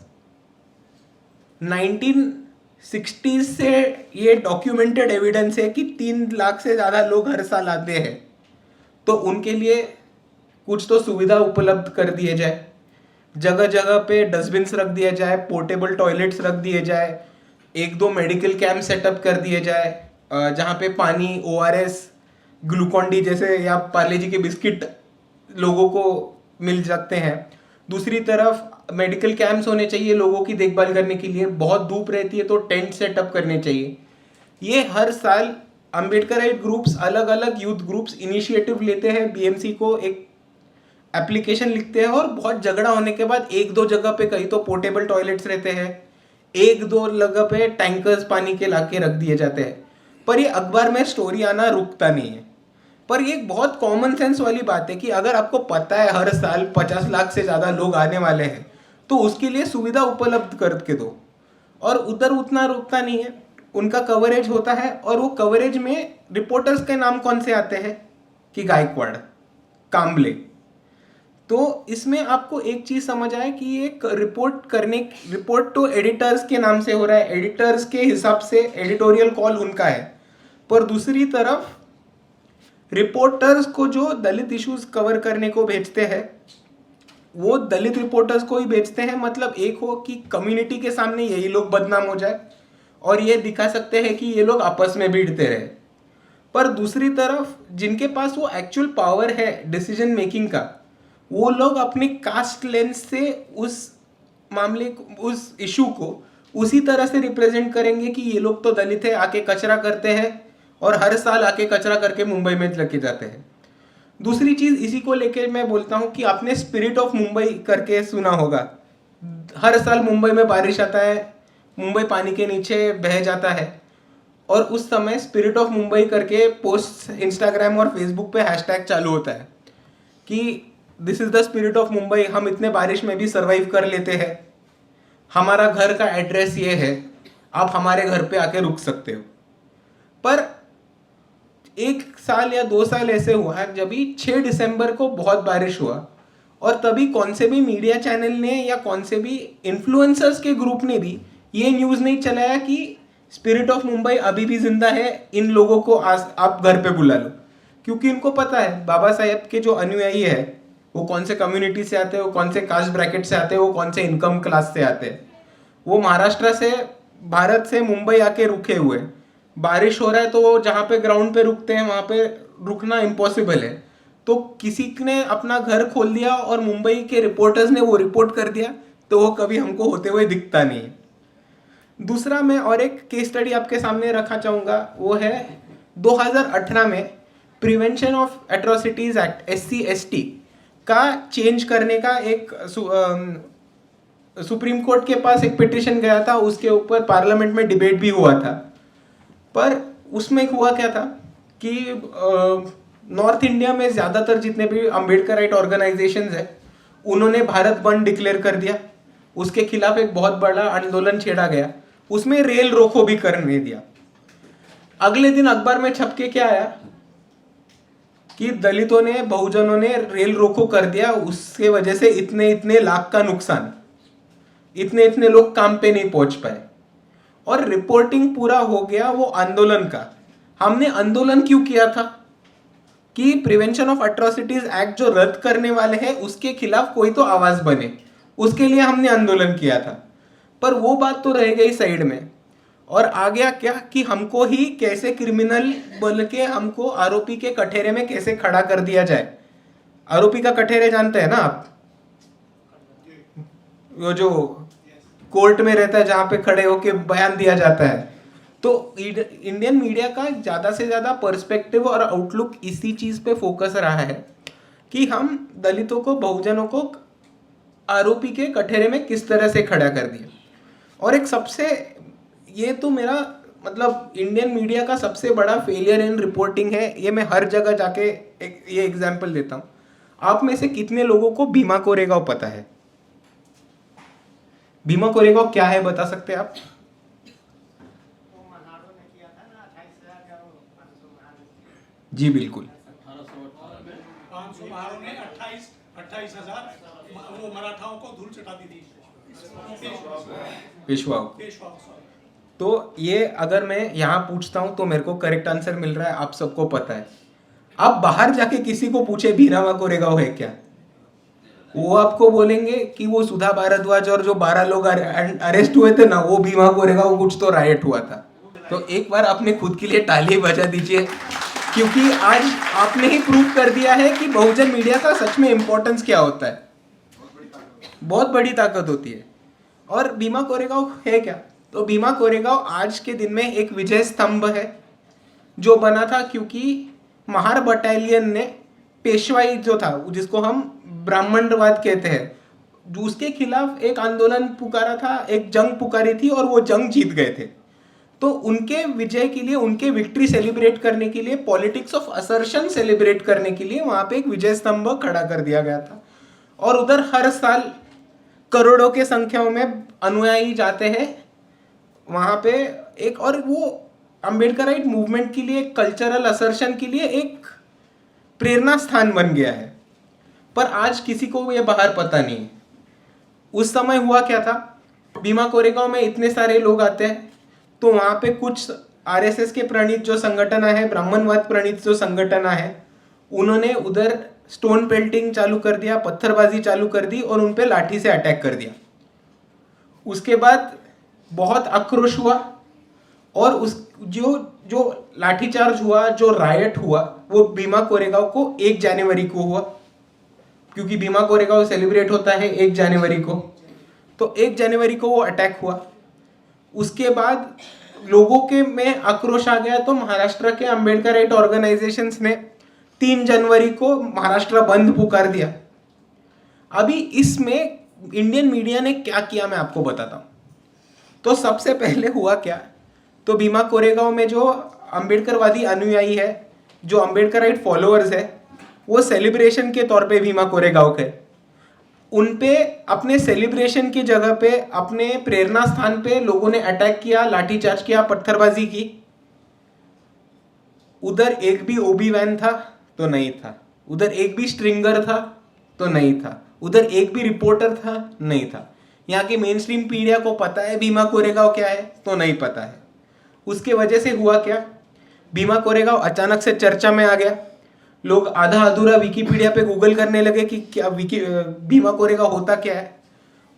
Speaker 1: 1960s से ये डॉक्यूमेंटेड एविडेंस है कि 3 लाख से ज़्यादा लोग हर साल आते हैं, तो उनके लिए कुछ तो सुविधा उपलब्ध कर दिए जाए, जगह जगह पे डस्टबिन्स रख दिया जाए, पोर्टेबल टॉयलेट्स रख दिए जाए, 1-2 मेडिकल कैंप सेटअप कर दिए जाए जहाँ पे पानी, ORS, ग्लूकॉन डी जैसे या पार्ले जी के बिस्किट लोगों को मिल सकते हैं। दूसरी तरफ मेडिकल कैंप्स होने चाहिए लोगों की देखभाल करने के लिए, बहुत धूप रहती है तो टेंट सेटअप करने चाहिए। ये हर साल अम्बेडकराइट ग्रुप्स, अलग अलग यूथ ग्रुप्स इनिशिएटिव लेते हैं, BMC को एक एप्लीकेशन लिखते हैं और बहुत झगड़ा होने के बाद 1-2 जगह पे कहीं तो पोर्टेबल टॉयलेट्स रहते हैं, 1-2 जगह पे टैंकर्स पानी के लाके रख दिए जाते हैं, पर ये अखबार में स्टोरी आना रुकता नहीं है। पर ये एक बहुत कॉमन सेंस वाली बात है कि अगर आपको पता है हर साल 50 लाख से ज़्यादा लोग आने वाले हैं तो उसके लिए सुविधा उपलब्ध करके दो। और उधर उतना रुकता नहीं है, उनका कवरेज होता है और वो कवरेज में रिपोर्टर्स के नाम कौन से आते हैं कि गायकवाड़, कांबले। तो इसमें आपको एक चीज़ समझ आए कि एक रिपोर्ट तो एडिटर्स के नाम से हो रहा है, एडिटर्स के हिसाब से एडिटोरियल कॉल उनका है, पर दूसरी तरफ रिपोर्टर्स को जो दलित इश्यूज कवर करने को भेजते हैं वो दलित रिपोर्टर्स को ही भेजते हैं। मतलब एक हो कि कम्युनिटी के सामने यही लोग बदनाम हो जाए और ये दिखा सकते हैं कि ये लोग आपस में भिड़ते रहे, पर दूसरी तरफ जिनके पास वो एक्चुअल पावर है डिसीजन मेकिंग का, वो लोग अपनी कास्ट लेंस से उस मामले उस इशू को उसी तरह से रिप्रेजेंट करेंगे कि ये लोग तो दलित है, आके कचरा करते हैं और हर साल आके कचरा करके मुंबई में लेके जाते हैं। दूसरी चीज़ इसी को लेके मैं बोलता हूँ कि आपने स्पिरिट ऑफ मुंबई करके सुना होगा। हर साल मुंबई में बारिश आता है, मुंबई पानी के नीचे बह जाता है और उस समय स्पिरिट ऑफ मुंबई करके पोस्ट इंस्टाग्राम और फेसबुक पे हैशटैग चालू होता है कि this is the spirit of Mumbai, हम इतने बारिश में भी सर्वाइव कर लेते हैं, हमारा घर का एड्रेस ये है, आप हमारे घर पे आके रुक सकते हो। पर 1 साल या 2 साल ऐसे हुआ जब भी 6 दिसंबर को बहुत बारिश हुआ और तभी कौन से भी मीडिया चैनल ने या कौन से भी इन्फ्लुएंसर्स के ग्रुप ने भी ये न्यूज़ नहीं चलाया कि स्पिरिट ऑफ मुंबई अभी भी जिंदा है, इन लोगों को आप घर पे बुला लो, क्योंकि इनको पता है बाबा साहेब के जो अनुयायी है वो कौन से कम्युनिटी से आते हैं, वो कौन से कास्ट ब्रैकेट से आते हैं, वो कौन से इनकम क्लास से आते हैं। वो महाराष्ट्र से, भारत से मुंबई आके रुके हुए, बारिश हो रहा है तो वो जहाँ पे ग्राउंड पे रुकते हैं वहाँ पे रुकना इम्पॉसिबल है, तो किसी ने अपना घर खोल दिया और मुंबई के रिपोर्टर्स ने वो रिपोर्ट कर दिया, तो वो कभी हमको होते हुए दिखता नहीं है। दूसरा मैं और एक केस स्टडी आपके सामने रखना चाहूँगा, वो है 2018 में prevention of atrocities act SC/ST का चेंज करने का एक सुप्रीम कोर्ट के पास एक पिटिशन गया था, उसके ऊपर पार्लियामेंट में डिबेट भी हुआ था। पर उसमें हुआ क्या था कि नॉर्थ इंडिया में ज़्यादातर जितने भी अम्बेडकराइट ऑर्गेनाइजेशंस हैं उन्होंने भारत बंद डिक्लेयर कर दिया, उसके खिलाफ एक बहुत बड़ा आंदोलन छेड़ा गया, उसमें रेल रोको भी करने दिया। अगले दिन अखबार में छप के क्या आया कि दलितों ने, बहुजनों ने रेल रोको कर दिया, उसके वजह से इतने इतने लाख का नुकसान, इतने इतने लोग काम पे नहीं पहुंच पाए। और रिपोर्टिंग पूरा हो गया वो आंदोलन का। हमने आंदोलन क्यों किया था कि प्रिवेंशन ऑफ एट्रोसिटीज एक्ट जो रद्द करने वाले हैं उसके खिलाफ कोई तो आवाज बने, उसके लिए हमने आंदोलन किया था। पर वो बात तो रह गई साइड में, और आ गया क्या कि हमको ही कैसे क्रिमिनल बोल के हमको आरोपी के कठेरे में कैसे खड़ा कर दिया जाए। आरोपी का कठेरे जानते हैं ना आप, वो जो कोर्ट में रहता है जहां पे खड़े होके बयान दिया जाता है। तो इंडियन मीडिया का ज़्यादा से ज़्यादा पर्सपेक्टिव और आउटलुक इसी चीज़ पे फोकस रहा है कि हम दलितों को, बहुजनों को आरोपी के कठेरे में किस तरह से खड़ा कर दिया। और एक सबसे, ये तो मेरा मतलब इंडियन मीडिया का सबसे बड़ा फेलियर इन रिपोर्टिंग है, ये मैं हर जगह जाके ये एग्जाम्पल देता हूँ। आप में से कितने लोगों को भीमा कोरेगांव पता है? भीमा कोरेगांव क्या है बता सकते हैं आप? जी बिल्कुल,
Speaker 3: महारों ने 28,000 वो मराठाओं को धूल चटा दी थी।
Speaker 1: पेशवा।
Speaker 3: पेशवा, sorry।
Speaker 1: तो ये अगर मैं यहाँ पूछता हूँ तो मेरे को करेक्ट आंसर मिल रहा है, आप सबको पता है। आप बाहर जाके किसी को पूछे भीमावा कोरेगांव है क्या, वो आपको बोलेंगे कि वो सुधा भारद्वाज और जो 12 लोग अरेस्ट हुए थे ना, वो भीमा कोरेगांव कुछ तो राइट हुआ था। तो एक बार अपने खुद के लिए ताली बजा दीजिए, क्योंकि आज आपने ही प्रूव कर दिया है कि बहुजन मीडिया का सच में इंपॉर्टेंस क्या होता है। बहुत बड़ी ताकत होती है। और भीमा कोरेगांव है क्या, तो भीमा कोरेगांव आज के दिन में एक विजय स्तंभ है जो बना था क्योंकि महार बटालियन ने पेशवाई जो था, जिसको हम ब्राह्मणवाद कहते हैं, उसके खिलाफ एक आंदोलन पुकारा था, एक जंग पुकारी थी और वो जंग जीत गए थे। तो उनके विजय के लिए, उनके विक्ट्री सेलिब्रेट करने के लिए, पॉलिटिक्स ऑफ असर्शन सेलिब्रेट करने के लिए वहां पे एक विजय स्तंभ खड़ा कर दिया गया था। और उधर हर साल करोड़ों के संख्याओं में अनुयायी जाते हैं वहां पे एक, और वो अम्बेडकराइट मूवमेंट के लिए, कल्चरल असर्शन के लिए एक प्रेरणा स्थान बन गया है। पर आज किसी को ये बाहर पता नहीं है। उस समय हुआ क्या था, भीमा कोरेगांव में इतने सारे लोग आते हैं तो वहां पे कुछ आरएसएस के प्रणीत जो संगठन है, ब्राह्मणवाद प्रणीत जो संगठन है, उन्होंने उधर स्टोन पेल्टिंग चालू कर दिया, पत्थरबाजी चालू कर दी और उन पे लाठी से अटैक कर दिया। उसके बाद बहुत आक्रोश हुआ और उस जो लाठीचार्ज हुआ, जो रायट हुआ, वो भीमा कोरेगांव को 1 जनवरी को हुआ, क्योंकि भीमा कोरेगांव सेलिब्रेट होता है 1 जनवरी को। तो 1 जनवरी को वो अटैक हुआ। उसके बाद लोगों के में आक्रोश आ गया, तो महाराष्ट्र के अम्बेडकराइट ऑर्गेनाइजेशंस ने 3 जनवरी को महाराष्ट्र बंद पुकार दिया। अभी इसमें इंडियन मीडिया ने क्या किया मैं आपको बताता हूँ। तो सबसे पहले हुआ क्या, तो भीमा कोरेगांव में जो अम्बेडकरवादी अनुयायी है, जो अम्बेडकराइट फॉलोअर्स है, वो सेलिब्रेशन के तौर पे भीमा कोरेगांव के, उन पे अपने सेलिब्रेशन की जगह पे, अपने प्रेरणा स्थान पे लोगों ने अटैक किया, लाठीचार्ज किया, पत्थरबाजी की। उधर एक भी ओबी वैन था तो नहीं था, उधर एक भी स्ट्रिंगर था तो नहीं था, उधर एक भी रिपोर्टर था नहीं था। यहाँ की मेन स्ट्रीम मीडिया को पता है भीमा कोरेगांव क्या है तो नहीं पता है। उसके वजह से हुआ क्या, भीमा कोरेगांव अचानक से चर्चा में आ गया। लोग आधा अधूरा विकिपीडिया पे गूगल करने लगे कि क्या भीमा कोरेगांव होता क्या है।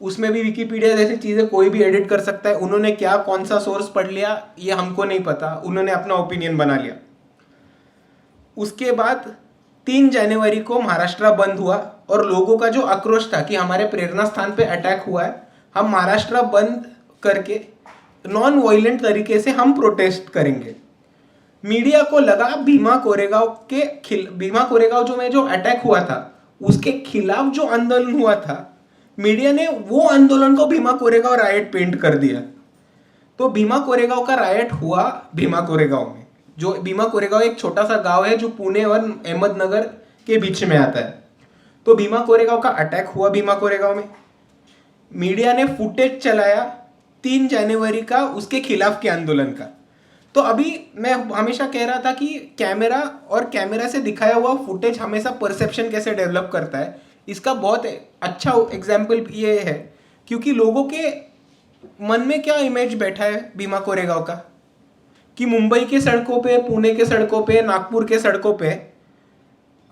Speaker 1: उसमें भी विकिपीडिया जैसी चीज़ें कोई भी एडिट कर सकता है। उन्होंने क्या, कौन सा सोर्स पढ़ लिया ये हमको नहीं पता, उन्होंने अपना ओपिनियन बना लिया। उसके बाद 3 जनवरी को महाराष्ट्र बंद हुआ और लोगों का जो आक्रोश था कि हमारे प्रेरणा स्थान पे अटैक हुआ है, हम महाराष्ट्र बंद करके नॉन वायलेंट तरीके से हम प्रोटेस्ट करेंगे। मीडिया को लगा भीमा कोरेगांव जो में जो अटैक हुआ था उसके खिलाफ जो आंदोलन हुआ था, मीडिया ने वो आंदोलन को भीमा कोरेगांव रायट पेंट कर दिया। तो भीमा कोरेगांव का रायट हुआ भीमा कोरेगांव में। जो भीमा कोरेगांव एक छोटा सा गांव है जो पुणे और अहमदनगर के बीच में आता है। तो भीमा कोरेगांव का अटैक हुआ भीमा कोरेगांव में। मीडिया ने फुटेज चलाया 3 जनवरी का उसके खिलाफ के आंदोलन का। तो अभी मैं हमेशा कह रहा था कि कैमरा और कैमरा से दिखाया हुआ फुटेज हमेशा परसेप्शन कैसे डेवलप करता है, इसका बहुत अच्छा एग्जाम्पल ये है। क्योंकि लोगों के मन में क्या इमेज बैठा है भीमा कोरेगांव का, कि मुंबई के सड़कों पे, पुणे के सड़कों पे, नागपुर के सड़कों पे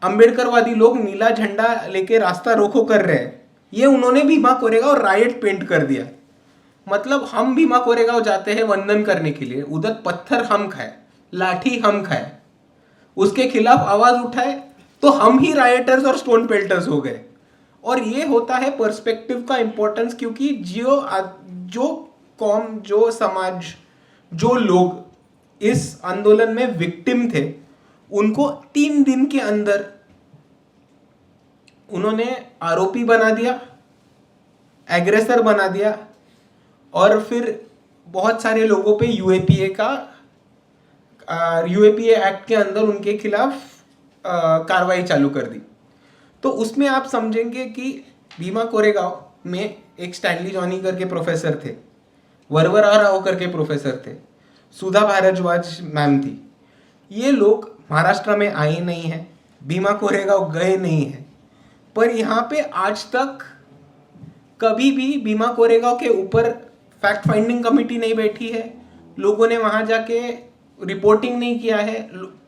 Speaker 1: अंबेडकरवादी लोग नीला झंडा लेके रास्ता रोको कर रहे हैं। ये उन्होंने भीमा कोरेगांव राइट पेंट कर दिया। मतलब हम भीमा कोरेगांव जाते हैं वंदन करने के लिए, उधर पत्थर हम खाए, लाठी हम खाए, उसके खिलाफ आवाज उठाए तो हम ही राइटर्स और स्टोन पेल्टर्स हो गए। और ये होता है पर्सपेक्टिव का इंपॉर्टेंस, क्योंकि जो कौम, जो समाज, जो लोग इस आंदोलन में विक्टिम थे, उनको 3 दिन के अंदर उन्होंने आरोपी बना दिया, एग्रेसर बना दिया, और फिर बहुत सारे लोगों पे यूएपीए एक्ट के अंदर उनके खिलाफ कार्रवाई चालू कर दी। तो उसमें आप समझेंगे कि भीमा कोरेगांव में एक स्टैनली जॉनी करके प्रोफेसर थे, वरवरा राव करके प्रोफेसर थे, सुधा भारद्वाज मैम थी। ये लोग महाराष्ट्र में आए नहीं हैं, भीमा कोरेगांव गए नहीं हैं, पर यहाँ पे आज तक कभी भी भीमा कोरेगांव के ऊपर फैक्ट फाइंडिंग कमेटी नहीं बैठी है, लोगों ने वहाँ जाके रिपोर्टिंग नहीं किया है।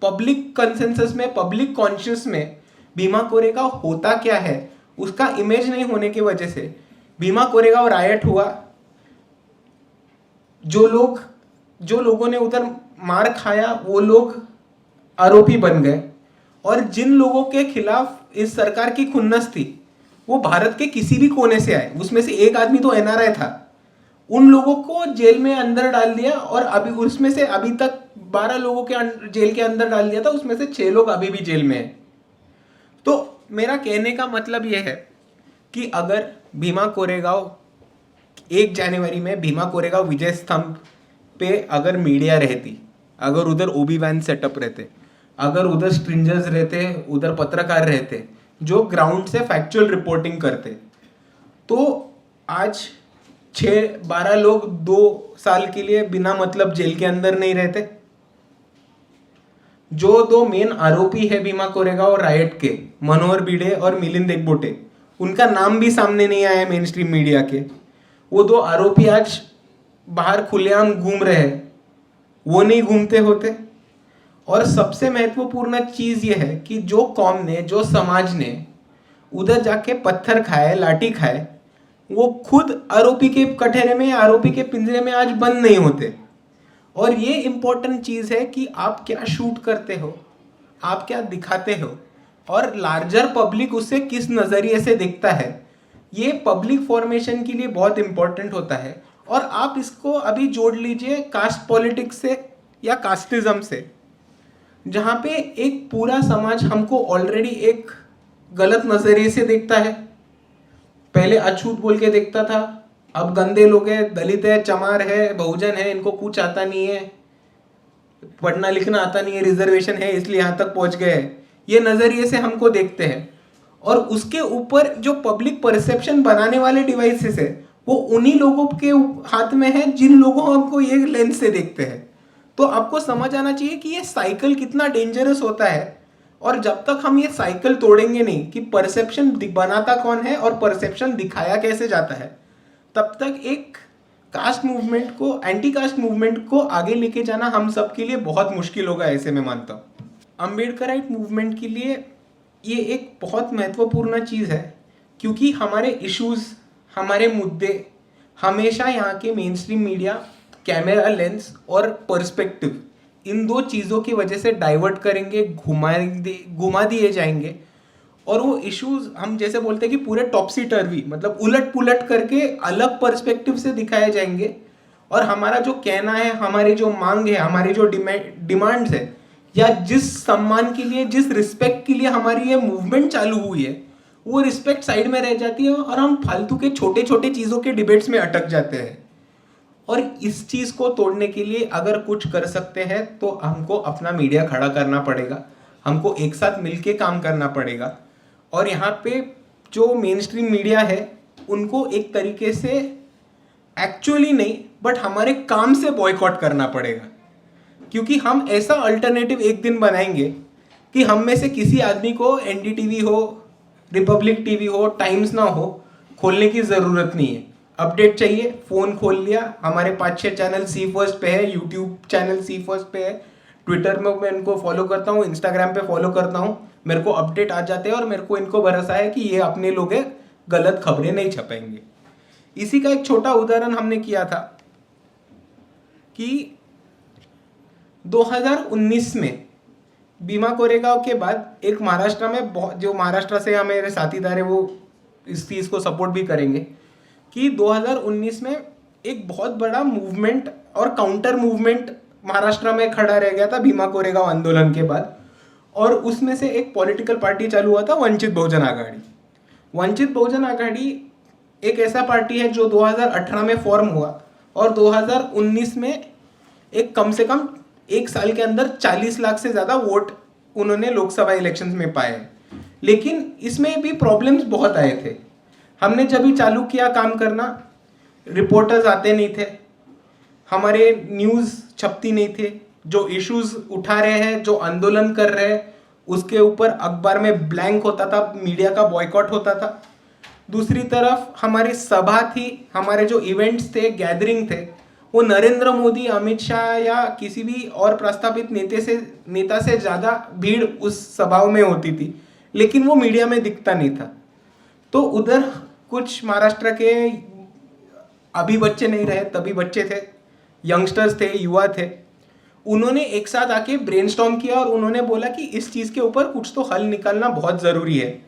Speaker 1: पब्लिक कंसेंसस में, पब्लिक कॉन्शियस में भीमा कोरेगांव होता क्या है उसका इमेज नहीं होने की वजह से भीमा कोरेगांव रायट हुआ। जो लोगों ने उधर मार खाया वो लोग आरोपी बन गए, और जिन लोगों के खिलाफ इस सरकार की खुन्नस थी वो भारत के किसी भी कोने से आए, उसमें से एक आदमी तो एनआरआई था, उन लोगों को जेल में अंदर डाल दिया, और अभी उसमें से अभी तक 12 लोगों के जेल के अंदर डाल दिया था, उसमें से 6 लोग अभी भी जेल में हैं। तो मेरा कहने का मतलब यह है कि अगर भीमा कोरेगांव 1 जनवरी में भीमा कोरेगांव विजय स्तंभ पे अगर मीडिया रहती, अगर उधर ओबी वैन सेटअप रहते, अगर उधर स्ट्रिंजर्स रहते, उधर पत्रकार रहते जो ग्राउंड से फैक्चुअल रिपोर्टिंग करते, तो आज 6-12 लोग 2 साल के लिए बिना मतलब जेल के अंदर नहीं रहते। जो 2 मेन आरोपी है भीमा कोरेगांव रायट के, मनोहर भिड़े और मिलिंद एकबोटे, उनका नाम भी सामने नहीं आया मेन स्ट्रीम मीडिया के। वो 2 आरोपी आज बाहर खुलेआम घूम रहे हैं, वो नहीं घूमते होते। और सबसे महत्वपूर्ण चीज ये है कि जो कौम ने, जो समाज ने उधर जाके पत्थर खाए, लाठी खाए, वो खुद आरोपी के कटहरे में, आरोपी के पिंजरे में आज बंद नहीं होते। और ये इंपॉर्टेंट चीज है कि आप क्या शूट करते हो, आप क्या दिखाते हो, और लार्जर पब्लिक उससे किस नजरिए से देखता है, ये पब्लिक फॉर्मेशन के लिए बहुत इंपॉर्टेंट होता है। और आप इसको अभी जोड़ लीजिए कास्ट पॉलिटिक्स से या कास्टिज्म से, जहाँ पे एक पूरा समाज हमको ऑलरेडी एक गलत नजरिए से देखता है। पहले अछूत बोल के देखता था, अब गंदे लोग हैं, दलित है, चमार है, बहुजन है, इनको कुछ आता नहीं है, पढ़ना लिखना आता नहीं है, रिजर्वेशन है इसलिए यहाँ तक पहुँच गए, ये नजरिए से हमको देखते हैं। और उसके ऊपर जो पब्लिक परसेप्शन बनाने वाले डिवाइसेस है वो उन्हीं लोगों के हाथ में है जिन लोगों हमको ये लेंस से देखते हैं। तो आपको समझ आना चाहिए कि ये साइकिल कितना डेंजरस होता है, और जब तक हम ये साइकिल तोड़ेंगे नहीं कि परसेप्शन बनाता कौन है और परसेप्शन दिखाया कैसे जाता है, तब तक एक कास्ट मूवमेंट को, एंटी कास्ट मूवमेंट को आगे लेके जाना हम सब के लिए बहुत मुश्किल होगा, ऐसे मैं मानता हूँ। अम्बेडकराइट मूवमेंट के लिए ये एक बहुत महत्वपूर्ण चीज़ है, क्योंकि हमारे इश्यूज, हमारे मुद्दे हमेशा यहाँ के main stream media, camera lens और पर्सपेक्टिव, इन 2 चीज़ों की वजह से डाइवर्ट करेंगे, घुमा दिए जाएंगे। और वो इश्यूज हम जैसे बोलते हैं कि पूरे टॉपसी टर्वी, मतलब उलट पुलट करके अलग पर्सपेक्टिव से दिखाए जाएंगे। और हमारा जो कहना है, हमारी जो मांग है, हमारी जो डिमांड्स है, या जिस सम्मान के लिए, जिस रिस्पेक्ट के लिए हमारी ये मूवमेंट चालू हुई है, वो रिस्पेक्ट साइड में रह जाती है और हम फालतू के छोटे छोटे चीज़ों के डिबेट्स में अटक जाते हैं। और इस चीज़ को तोड़ने के लिए अगर कुछ कर सकते हैं तो हमको अपना मीडिया खड़ा करना पड़ेगा, हमको एक साथ मिलके काम करना पड़ेगा। और यहाँ पे जो मेन स्ट्रीम मीडिया है उनको एक तरीके से एक्चुअली नहीं बट हमारे काम से बॉयकॉट करना पड़ेगा, क्योंकि हम ऐसा अल्टरनेटिव एक दिन बनाएंगे कि हम में से किसी आदमी को एनडीटीवी हो, रिपब्लिक टीवी हो, टाइम्स ना हो, खोलने की ज़रूरत नहीं है। अपडेट चाहिए, फ़ोन खोल लिया, हमारे 5-6 चैनल सी फर्स्ट पे है, यूट्यूब चैनल सी फर्स्ट पे है, ट्विटर में मैं इनको फॉलो करता हूँ, इंस्टाग्राम पे फॉलो करता हूँ, मेरे को अपडेट आ जाते हैं और मेरे को इनको भरोसा है कि ये अपने लोग हैं, गलत खबरें नहीं छपेंगे। इसी का एक छोटा उदाहरण हमने किया था कि 2019 में भीमा कोरेगांव के बाद एक महाराष्ट्र में, जो महाराष्ट्र से हमारे साथीदार है वो इस चीज़ को सपोर्ट भी करेंगे, कि 2019 में एक बहुत बड़ा मूवमेंट और काउंटर मूवमेंट महाराष्ट्र में खड़ा रह गया था भीमा कोरेगांव आंदोलन के बाद। और उसमें से एक पॉलिटिकल पार्टी चालू हुआ था, वंचित बहुजन आघाड़ी। वंचित बहुजन आघाड़ी एक ऐसा पार्टी है जो 2018 में फॉर्म हुआ और 2019 में एक कम से कम 1 साल के अंदर 40 लाख से ज़्यादा वोट उन्होंने लोकसभा इलेक्शंस में पाए। लेकिन इसमें भी प्रॉब्लम्स बहुत आए थे। हमने जब भी चालू किया काम करना, रिपोर्टर्स आते नहीं थे, हमारे न्यूज़ छपती नहीं थे, जो इश्यूज उठा रहे हैं, जो आंदोलन कर रहे हैं, उसके ऊपर अखबार में ब्लैंक होता था, मीडिया का बॉयकॉट होता था। दूसरी तरफ हमारी सभा थी, हमारे जो इवेंट्स थे, गैदरिंग थे, वो नरेंद्र मोदी, अमित शाह या किसी भी और प्रस्तावित नेता से ज़्यादा भीड़ उस सभाओं में होती थी, लेकिन वो मीडिया में दिखता नहीं था। तो उधर कुछ महाराष्ट्र के अभी बच्चे नहीं रहे, तभी बच्चे थे, यंगस्टर्स थे, युवा थे, उन्होंने एक साथ आके ब्रेनस्टॉर्म किया और उन्होंने बोला कि इस चीज़ के ऊपर कुछ तो हल निकालना बहुत ज़रूरी है।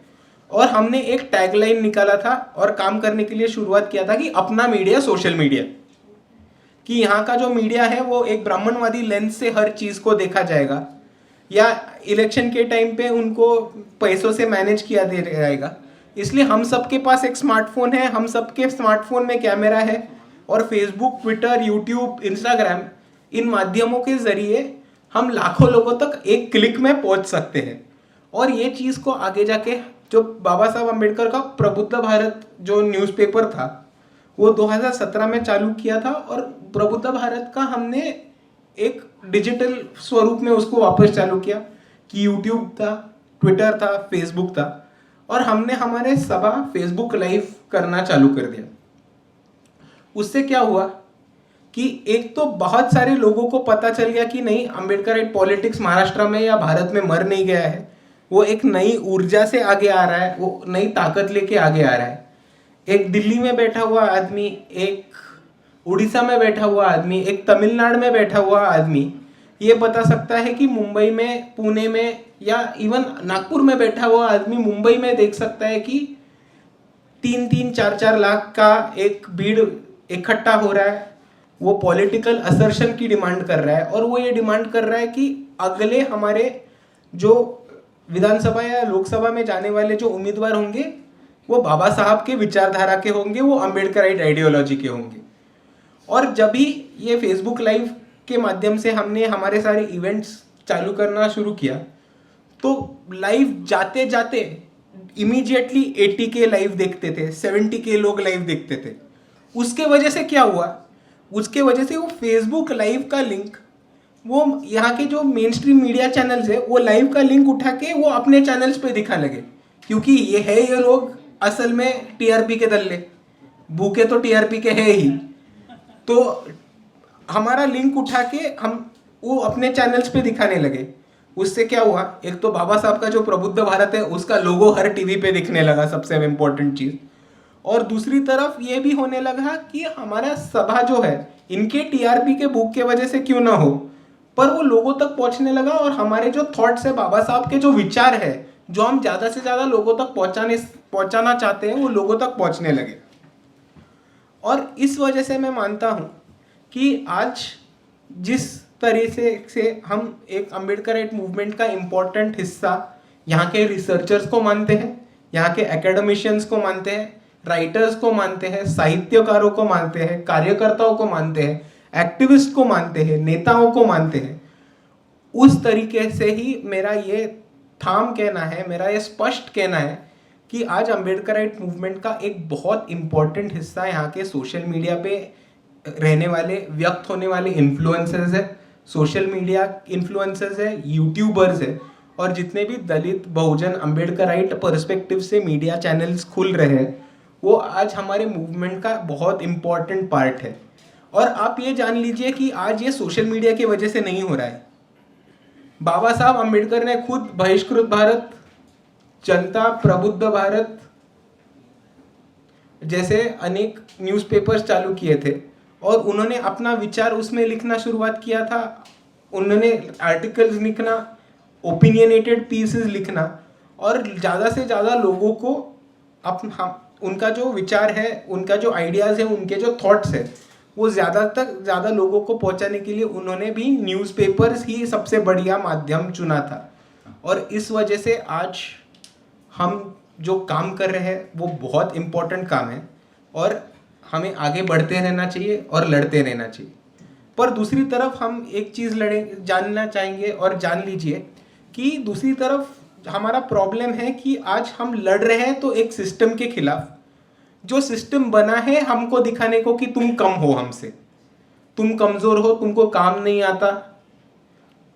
Speaker 1: और हमने एक टैगलाइन निकाला था और काम करने के लिए शुरुआत किया था कि अपना मीडिया सोशल मीडिया, कि यहाँ का जो मीडिया है वो एक ब्राह्मणवादी लेंस से हर चीज़ को देखा जाएगा, या इलेक्शन के टाइम पे उनको पैसों से मैनेज किया दे जाएगा। इसलिए हम सबके पास एक स्मार्टफोन है, हम सबके स्मार्टफोन में कैमरा है, और फेसबुक, ट्विटर, यूट्यूब, इंस्टाग्राम, इन माध्यमों के ज़रिए हम लाखों लोगों तक एक क्लिक में पहुंच सकते हैं। और ये चीज़ को आगे जाके जो बाबा साहब अम्बेडकर का प्रबुद्ध भारत जो न्यूज़पेपर था वो 2017 में चालू किया था, और प्रबुद्ध भारत का हमने एक डिजिटल स्वरूप में उसको वापस चालू किया कि यूट्यूब था, ट्विटर था, फेसबुक था, और हमने हमारे सभा फेसबुक लाइव करना चालू कर दिया। उससे क्या हुआ कि एक तो बहुत सारे लोगों को पता चल गया कि नहीं, अम्बेडकराइट पॉलिटिक्स महाराष्ट्र में या भारत में मर नहीं गया है, वो एक नई ऊर्जा से आगे आ रहा है, वो नई ताकत लेके आगे आ रहा है। एक दिल्ली में बैठा हुआ आदमी, एक उड़ीसा में बैठा हुआ आदमी, एक तमिलनाडु में बैठा हुआ आदमी ये बता सकता है कि मुंबई में, पुणे में, या इवन नागपुर में बैठा हुआ आदमी मुंबई में देख सकता है कि 3-3, 4-4 लाख का एक भीड़ इकट्ठा हो रहा है। वो पॉलिटिकल असर्शन की डिमांड कर रहा है, और वो ये डिमांड कर रहा है कि अगले हमारे जो विधानसभा या लोकसभा में जाने वाले जो उम्मीदवार होंगे वो बाबा साहब के विचारधारा के होंगे, वो अम्बेडकराइट आइडियोलॉजी के होंगे। और जब भी ये फेसबुक लाइव के माध्यम से हमने हमारे सारे इवेंट्स चालू करना शुरू किया, तो लाइव जाते जाते इमीडिएटली 80K लाइव देखते थे, 70K लोग लाइव देखते थे। उसके वजह से क्या हुआ, उसके वजह से वो फेसबुक लाइव का लिंक, वो यहाँ के जो मेन स्ट्रीम मीडिया चैनल्स है वो लाइव का लिंक उठा के वो अपने चैनल्स पे दिखा लगे, क्योंकि ये लोग असल में टीआरपी के दल्ले, भूखे तो टीआरपी के है ही। तो हमारा लिंक उठा के हम वो अपने चैनल्स पे दिखाने लगे। उससे क्या हुआ, एक तो बाबा साहब का जो प्रबुद्ध भारत है उसका लोगो हर टीवी पे दिखने लगा, सबसे इम्पोर्टेंट चीज़। और दूसरी तरफ ये भी होने लगा कि हमारा सभा जो है, इनके टीआरपी के भूख के वजह से क्यों ना हो, पर वो लोगों तक पहुंचने लगा, और हमारे जो थॉट्स है, बाबा साहब के जो विचार है, जो हम ज़्यादा से ज़्यादा लोगों तक पहुंचाना चाहते हैं, वो लोगों तक पहुंचने लगे। और इस वजह से मैं मानता हूँ कि आज जिस तरीके से हम एक अम्बेडकराइट मूवमेंट का इम्पोर्टेंट हिस्सा यहाँ के रिसर्चर्स को मानते हैं, यहाँ के एकेडमिशियंस को मानते हैं, राइटर्स को मानते हैं, साहित्यकारों को मानते हैं, कार्यकर्ताओं को मानते हैं, एक्टिविस्ट को मानते हैं, नेताओं को मानते हैं, उस तरीके से ही मेरा ये थाम कहना है, मेरा ये स्पष्ट कहना है कि आज अम्बेडकराइट मूवमेंट का एक बहुत इम्पोर्टेंट हिस्सा यहाँ के सोशल मीडिया पे रहने वाले, व्यक्त होने वाले इन्फ्लुएंसर्स है, सोशल मीडिया इन्फ्लुएंसर्स है, यूट्यूबर्स है, और जितने भी दलित, बहुजन, अम्बेडकराइट पर्सपेक्टिव से मीडिया चैनल्स खुल रहे हैं, वो आज हमारे मूवमेंट का बहुत इम्पॉर्टेंट पार्ट है। और आप ये जान लीजिए कि आज ये सोशल मीडिया की वजह से नहीं हो रहा है। बाबा साहब अम्बेडकर ने खुद बहिष्कृत भारत, जनता, प्रबुद्ध भारत जैसे अनेक न्यूज़पेपर्स चालू किए थे, और उन्होंने अपना विचार उसमें लिखना शुरुआत किया था। उन्होंने आर्टिकल्स लिखना, ओपिनियनेटेड पीसेस लिखना, और ज़्यादा से ज़्यादा लोगों को उनका जो विचार है, उनका जो आइडियाज़ है, उनके जो थॉट्स है, वो ज़्यादा तक ज़्यादा लोगों को पहुंचाने के लिए उन्होंने भी न्यूज़पेपर्स ही सबसे बढ़िया माध्यम चुना था। और इस वजह से आज हम जो काम कर रहे हैं वो बहुत इम्पोर्टेंट काम है, और हमें आगे बढ़ते रहना चाहिए और लड़ते रहना चाहिए। पर दूसरी तरफ हम एक चीज़ जानना चाहेंगे, और जान लीजिए कि दूसरी तरफ हमारा प्रॉब्लम है कि आज हम लड़ रहे हैं तो एक सिस्टम के खिलाफ, जो सिस्टम बना है हमको दिखाने को कि तुम कम हो हमसे, तुम कमज़ोर हो, तुमको काम नहीं आता,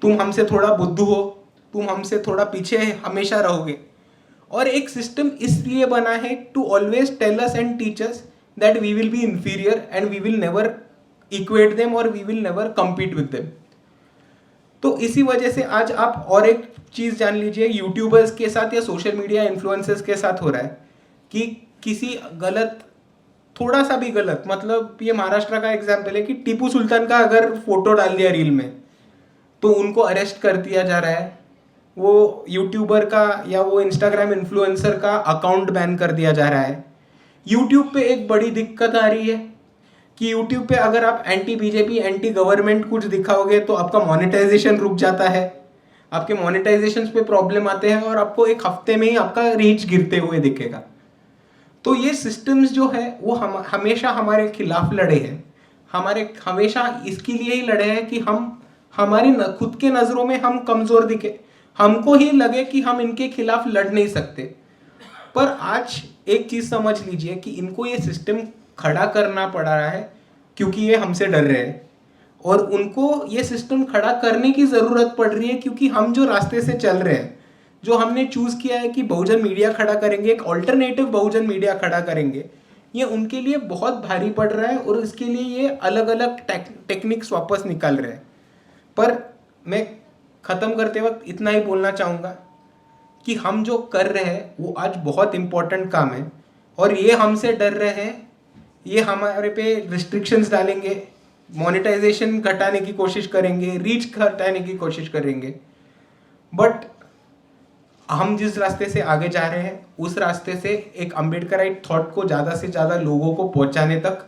Speaker 1: तुम हमसे थोड़ा बुद्धू हो, तुम हमसे थोड़ा पीछे हमेशा रहोगे। और एक सिस्टम इसलिए बना है to always tell us and teach us that we will be inferior and we will never equate them और we will never compete with them. तो इसी वजह से आज आप और एक चीज़ जान लीजिए, यूट्यूबर्स के साथ या सोशल मीडिया इन्फ्लुएंसर्स के साथ हो रहा है कि किसी गलत, थोड़ा सा भी गलत, मतलब ये महाराष्ट्र का एग्जाम्पल है कि टीपू सुल्तान का अगर फोटो डाल दिया रील में तो उनको अरेस्ट कर दिया जा रहा है, वो यूट्यूबर का या वो इंस्टाग्राम इन्फ्लुएंसर का अकाउंट बैन कर दिया जा रहा है। यूट्यूब पे एक बड़ी दिक्कत आ रही है कि यूट्यूब पे अगर आप एंटी बीजेपी एंटी गवर्नमेंट कुछ दिखाओगे तो आपका मोनेटाइजेशन रुक जाता है, आपके मोनेटाइजेशन पे प्रॉब्लम आते हैं और आपको एक हफ्ते में ही आपका रीच गिरते हुए दिखेगा। तो ये सिस्टम्स जो है वो हमेशा हमारे खिलाफ लड़े हैं, हमेशा इसके लिए ही लड़े हैं कि हम हमारी खुद के नज़रों में हम कमज़ोर दिखे, हमको ही लगे कि हम इनके खिलाफ लड़ नहीं सकते। पर आज एक चीज़ समझ लीजिए कि इनको ये सिस्टम खड़ा करना पड़ रहा है क्योंकि ये हमसे डर रहे हैं, और उनको ये सिस्टम खड़ा करने की ज़रूरत पड़ रही है क्योंकि हम जो रास्ते से चल रहे हैं, जो हमने चूज़ किया है कि बहुजन मीडिया खड़ा करेंगे, एक ऑल्टरनेटिव बहुजन मीडिया खड़ा करेंगे, ये उनके लिए बहुत भारी पड़ रहा है और इसके लिए ये अलग अलग टेक्निक्स वापस निकाल रहे हैं। पर मैं ख़त्म करते वक्त इतना ही बोलना चाहूँगा कि हम जो कर रहे हैं वो आज बहुत इम्पोर्टेंट काम है, और ये हमसे डर रहे हैं, ये हमारे पे रिस्ट्रिक्शंस डालेंगे, मोनेटाइजेशन घटाने की कोशिश करेंगे, रीच घटाने की कोशिश करेंगे। बट हम जिस रास्ते से आगे जा रहे हैं उस रास्ते से एक अम्बेडकराइट थॉट को ज़्यादा से ज़्यादा लोगों को पहुंचाने तक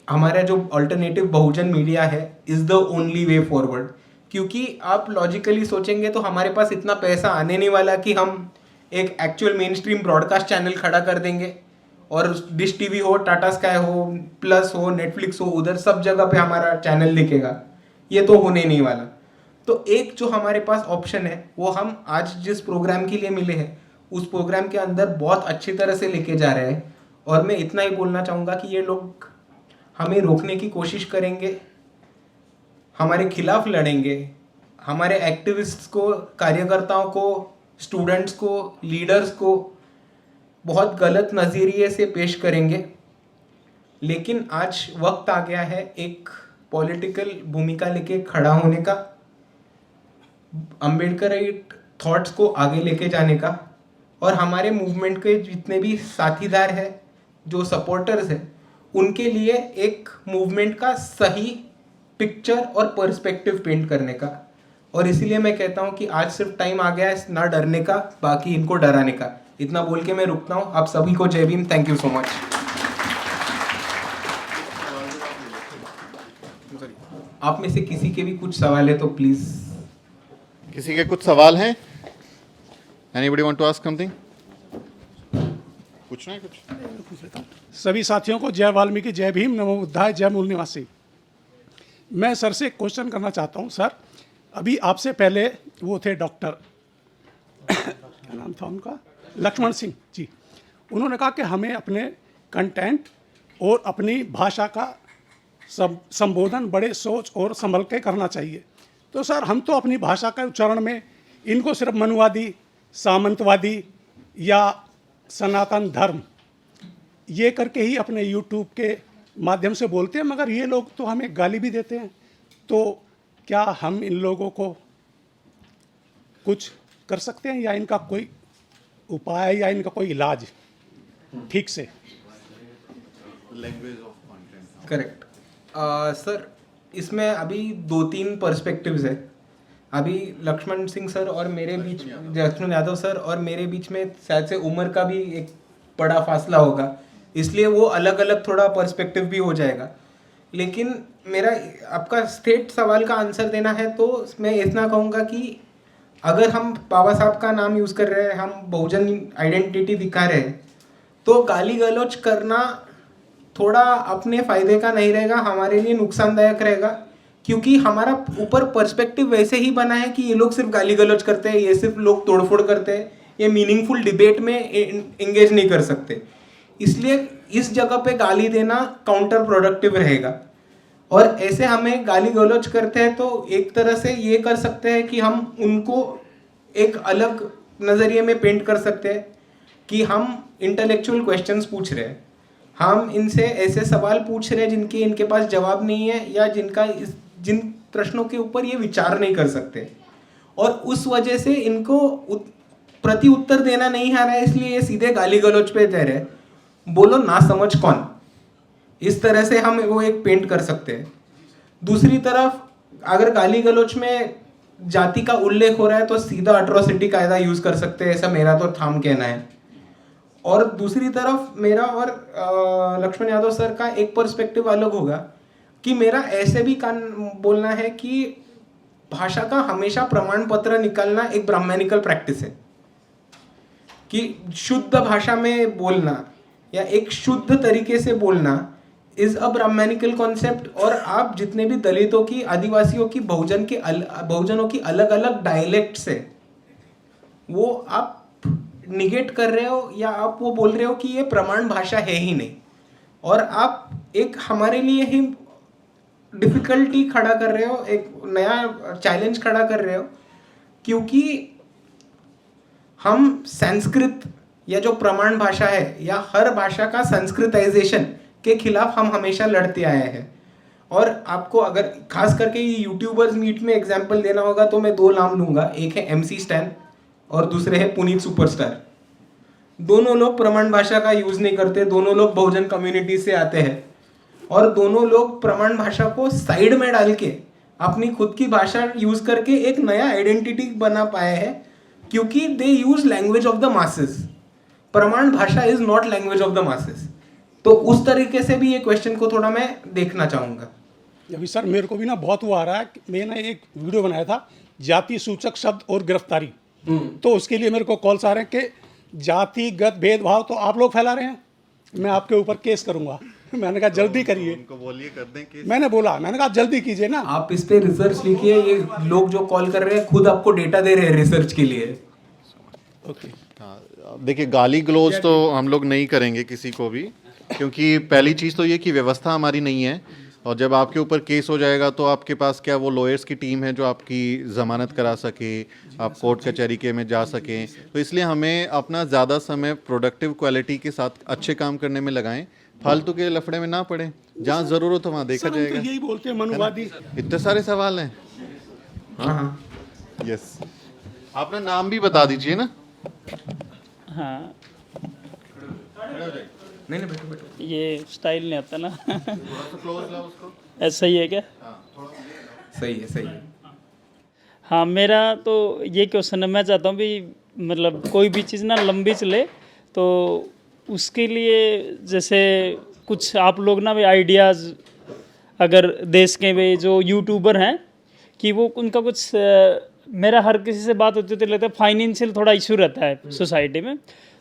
Speaker 1: हमारा जो अल्टरनेटिव बहुजन मीडिया है is the only way forward. क्योंकि आप लॉजिकली सोचेंगे तो हमारे पास इतना पैसा आने नहीं वाला कि हम एक actual main stream broadcast channel खड़ा कर देंगे और डिश टीवी हो, टाटा स्काई हो, प्लस हो, नेटफ्लिक्स हो, उधर सब जगह पे हमारा चैनल दिखेगा, ये तो होने नहीं वाला। तो एक जो हमारे पास ऑप्शन है वो हम आज जिस प्रोग्राम के लिए मिले हैं उस प्रोग्राम के अंदर बहुत अच्छी तरह से लेके जा रहे हैं। और मैं इतना ही बोलना चाहूँगा कि ये लोग हमें रोकने की कोशिश करेंगे, हमारे खिलाफ लड़ेंगे, हमारे एक्टिविस्ट्स को, कार्यकर्ताओं को, स्टूडेंट्स को, लीडर्स को बहुत गलत नज़रिए से पेश करेंगे। लेकिन आज वक्त आ गया है एक पॉलिटिकल भूमिका लेके खड़ा होने का, अम्बेडकराइट थॉट्स को आगे लेके जाने का, और हमारे मूवमेंट के जितने भी साथीदार हैं, जो सपोर्टर्स हैं, उनके लिए एक मूवमेंट का सही पिक्चर और पर्सपेक्टिव पेंट करने का। और इसीलिए मैं कहता हूँ कि आज सिर्फ टाइम आ गया है ना डरने का, बाकी इनको डराने का। इतना बोल के मैं रुकता हूँ। आप सभी को जय Bhim, thank you so much. आप में से किसी के भी कुछ सवाल है तो प्लीज़।
Speaker 2: किसी के कुछ सवाल हैं? Anybody want to ask something? पूछना है कुछ?
Speaker 3: सभी साथियों को जय वाल्मीकि, जय भीम, नमो बुद्धाय, जय मूल निवासी। मैं सर से एक क्वेश्चन करना चाहता हूँ। सर, अभी आपसे पहले वो थे डॉक्टर क्या नाम था उनका, लक्ष्मण सिंह जी, उन्होंने कहा कि हमें अपने कंटेंट और अपनी भाषा का संबोधन बड़े सोच और संभल के करना चाहिए। तो सर, हम तो अपनी भाषा का उच्चारण में इनको सिर्फ मनुवादी, सामंतवादी या सनातन धर्म ये करके ही अपने यूट्यूब के माध्यम से बोलते हैं, मगर ये लोग तो हमें गाली भी देते हैं। तो क्या हम इन लोगों को कुछ कर सकते हैं, या इनका कोई उपाय या इनका कोई इलाज ठीक से?
Speaker 2: Language of content.
Speaker 1: Correct sir, इसमें अभी 2-3 पर्सपेक्टिव्स है। अभी लक्ष्मण सिंह सर और मेरे बीच, लक्ष्मण यादव सर और मेरे बीच में शायद से उम्र का भी एक बड़ा फासला होगा, इसलिए वो अलग अलग थोड़ा पर्सपेक्टिव भी हो जाएगा। लेकिन मेरा आपका स्ट्रेट सवाल का आंसर देना है तो मैं इतना कहूँगा कि अगर हम बाबा साहब का नाम यूज़ कर रहे हैं, हम बहुजन आइडेंटिटी दिखा रहे हैं, तो गाली गलौज करना थोड़ा अपने फ़ायदे का नहीं रहेगा, हमारे लिए नुकसानदायक रहेगा। क्योंकि हमारा ऊपर पर्सपेक्टिव वैसे ही बना है कि ये लोग सिर्फ गाली गलौज करते हैं, ये सिर्फ लोग तोड़फोड़ करते हैं, ये मीनिंगफुल डिबेट में एंगेज नहीं कर सकते। इसलिए इस जगह पे गाली देना काउंटर प्रोडक्टिव रहेगा। और ऐसे हमें गाली गलौज करते हैं तो एक तरह से ये कर सकते हैं कि हम उनको एक अलग नज़रिए में पेंट कर सकते हैं कि हम इंटेलेक्चुअल क्वेश्चंस पूछ रहे हैं, हम इनसे ऐसे सवाल पूछ रहे हैं जिनके इनके पास जवाब नहीं है, या जिन प्रश्नों के ऊपर ये विचार नहीं कर सकते, और उस वजह से इनको प्रति उत्तर देना नहीं आ रहा है, इसलिए ये सीधे गाली गलौज पे दे रहे हैं, बोलो ना समझ कौन। इस तरह से हम वो एक पेंट कर सकते हैं। दूसरी तरफ अगर गाली गलौज में जाति का उल्लेख हो रहा है तो सीधा अट्रोसिटी कायदा यूज कर सकते हैं, ऐसा मेरा तो थाम कहना है। और दूसरी तरफ मेरा और लक्ष्मण यादव सर का एक पर्सपेक्टिव अलग होगा कि मेरा ऐसे भी बोलना है कि भाषा का हमेशा प्रमाण पत्र निकालना एक ब्राह्मणिकल प्रैक्टिस है, कि शुद्ध भाषा में बोलना या एक शुद्ध तरीके से बोलना इज अ ब्राह्मणिकल कॉन्सेप्ट। और आप जितने भी दलितों की, आदिवासियों की, बहुजनों की अलग अलग डायलेक्ट्स है, वो आप निगेट कर रहे हो, या आप वो बोल रहे हो कि ये प्रमाण भाषा है ही नहीं, और आप एक हमारे लिए ही डिफिकल्टी खड़ा कर रहे हो, एक नया चैलेंज खड़ा कर रहे हो, क्योंकि हम संस्कृत या जो प्रमाण भाषा है या हर भाषा का संस्कृताइजेशन के खिलाफ हम हमेशा लड़ते आए हैं। और आपको अगर खास करके यूट्यूबर्स मीट में एग्जाम्पल देना होगा तो मैं 2 नाम लूंगा, एक है MC स्टैन और दूसरे है पुनीत सुपरस्टार। दोनों लोग प्रमाण भाषा का यूज नहीं करते, दोनों लोग बहुजन कम्युनिटी से आते हैं, और दोनों लोग प्रमाण भाषा को साइड में डाल के अपनी खुद की भाषा यूज करके एक नया आइडेंटिटी बना पाए हैं, क्योंकि they use language of the masses. प्रमाण भाषा is not language of the masses. तो उस तरीके से भी ये क्वेश्चन को थोड़ा मैं देखना चाहूंगा।
Speaker 3: अभी सर मेरे को भी ना बहुत वो आ रहा है, मैंने एक वीडियो बनाया था जाति सूचक शब्द और गिरफ्तारी, तो उसके लिए मेरे को कॉल्स आ रहे हैं कि जातिगत भेदभाव तो आप लोग फैला रहे हैं, मैं आपके ऊपर केस करूंगा। मैंने कहा जल्दी करिए,
Speaker 2: उनको बोलिए कर दें केस।
Speaker 3: मैंने कहा जल्दी कीजिए ना।
Speaker 1: आप इस पे रिसर्च लिखिए, ये लोग जो कॉल कर रहे हैं खुद आपको डेटा दे रहे हैं रिसर्च के लिए।
Speaker 3: ओके
Speaker 2: हाँ, देखिए गाली गलौज तो हम लोग नहीं करेंगे किसी को भी, क्योंकि पहली चीज़ तो ये कि व्यवस्था हमारी नहीं है, और जब आपके ऊपर केस हो जाएगा तो आपके पास क्या वो लॉयर्स की टीम है जो आपकी ज़मानत करा सके, आप कोर्ट कचहरी के में जा सकें। तो इसलिए हमें अपना ज़्यादा समय प्रोडक्टिव क्वालिटी के साथ अच्छे काम करने में लगाएं, फालतू के लफड़े में ना पड़े, जहाँ ज़रूरत हो वहाँ देखा
Speaker 3: सर हम
Speaker 2: जाएगा।
Speaker 3: तो यही बोलते हैं मनुवादी।
Speaker 2: इतने सारे सवाल हैं।
Speaker 1: हाँ,
Speaker 2: यस, अपना नाम भी बता दीजिए ना।
Speaker 4: हाँ
Speaker 1: नहीं बैठो बैठो।
Speaker 4: ये स्टाइल नहीं आता ना।
Speaker 2: थोड़ा सा क्लोज लाओ उसको।
Speaker 4: ऐसा ही है क्या?
Speaker 1: सही है।
Speaker 4: हाँ मेरा तो ये क्वेश्चन है, मैं चाहता हूँ भी मतलब कोई भी चीज़ ना लंबी चले तो उसके लिए जैसे कुछ आप लोग ना भी आइडियाज़ अगर देश के भी जो यूट्यूबर हैं कि वो उनका कुछ मेरा हर किसी से बात होती तो लगता है फाइनेंशियल थोड़ा इशू रहता है सोसाइटी में,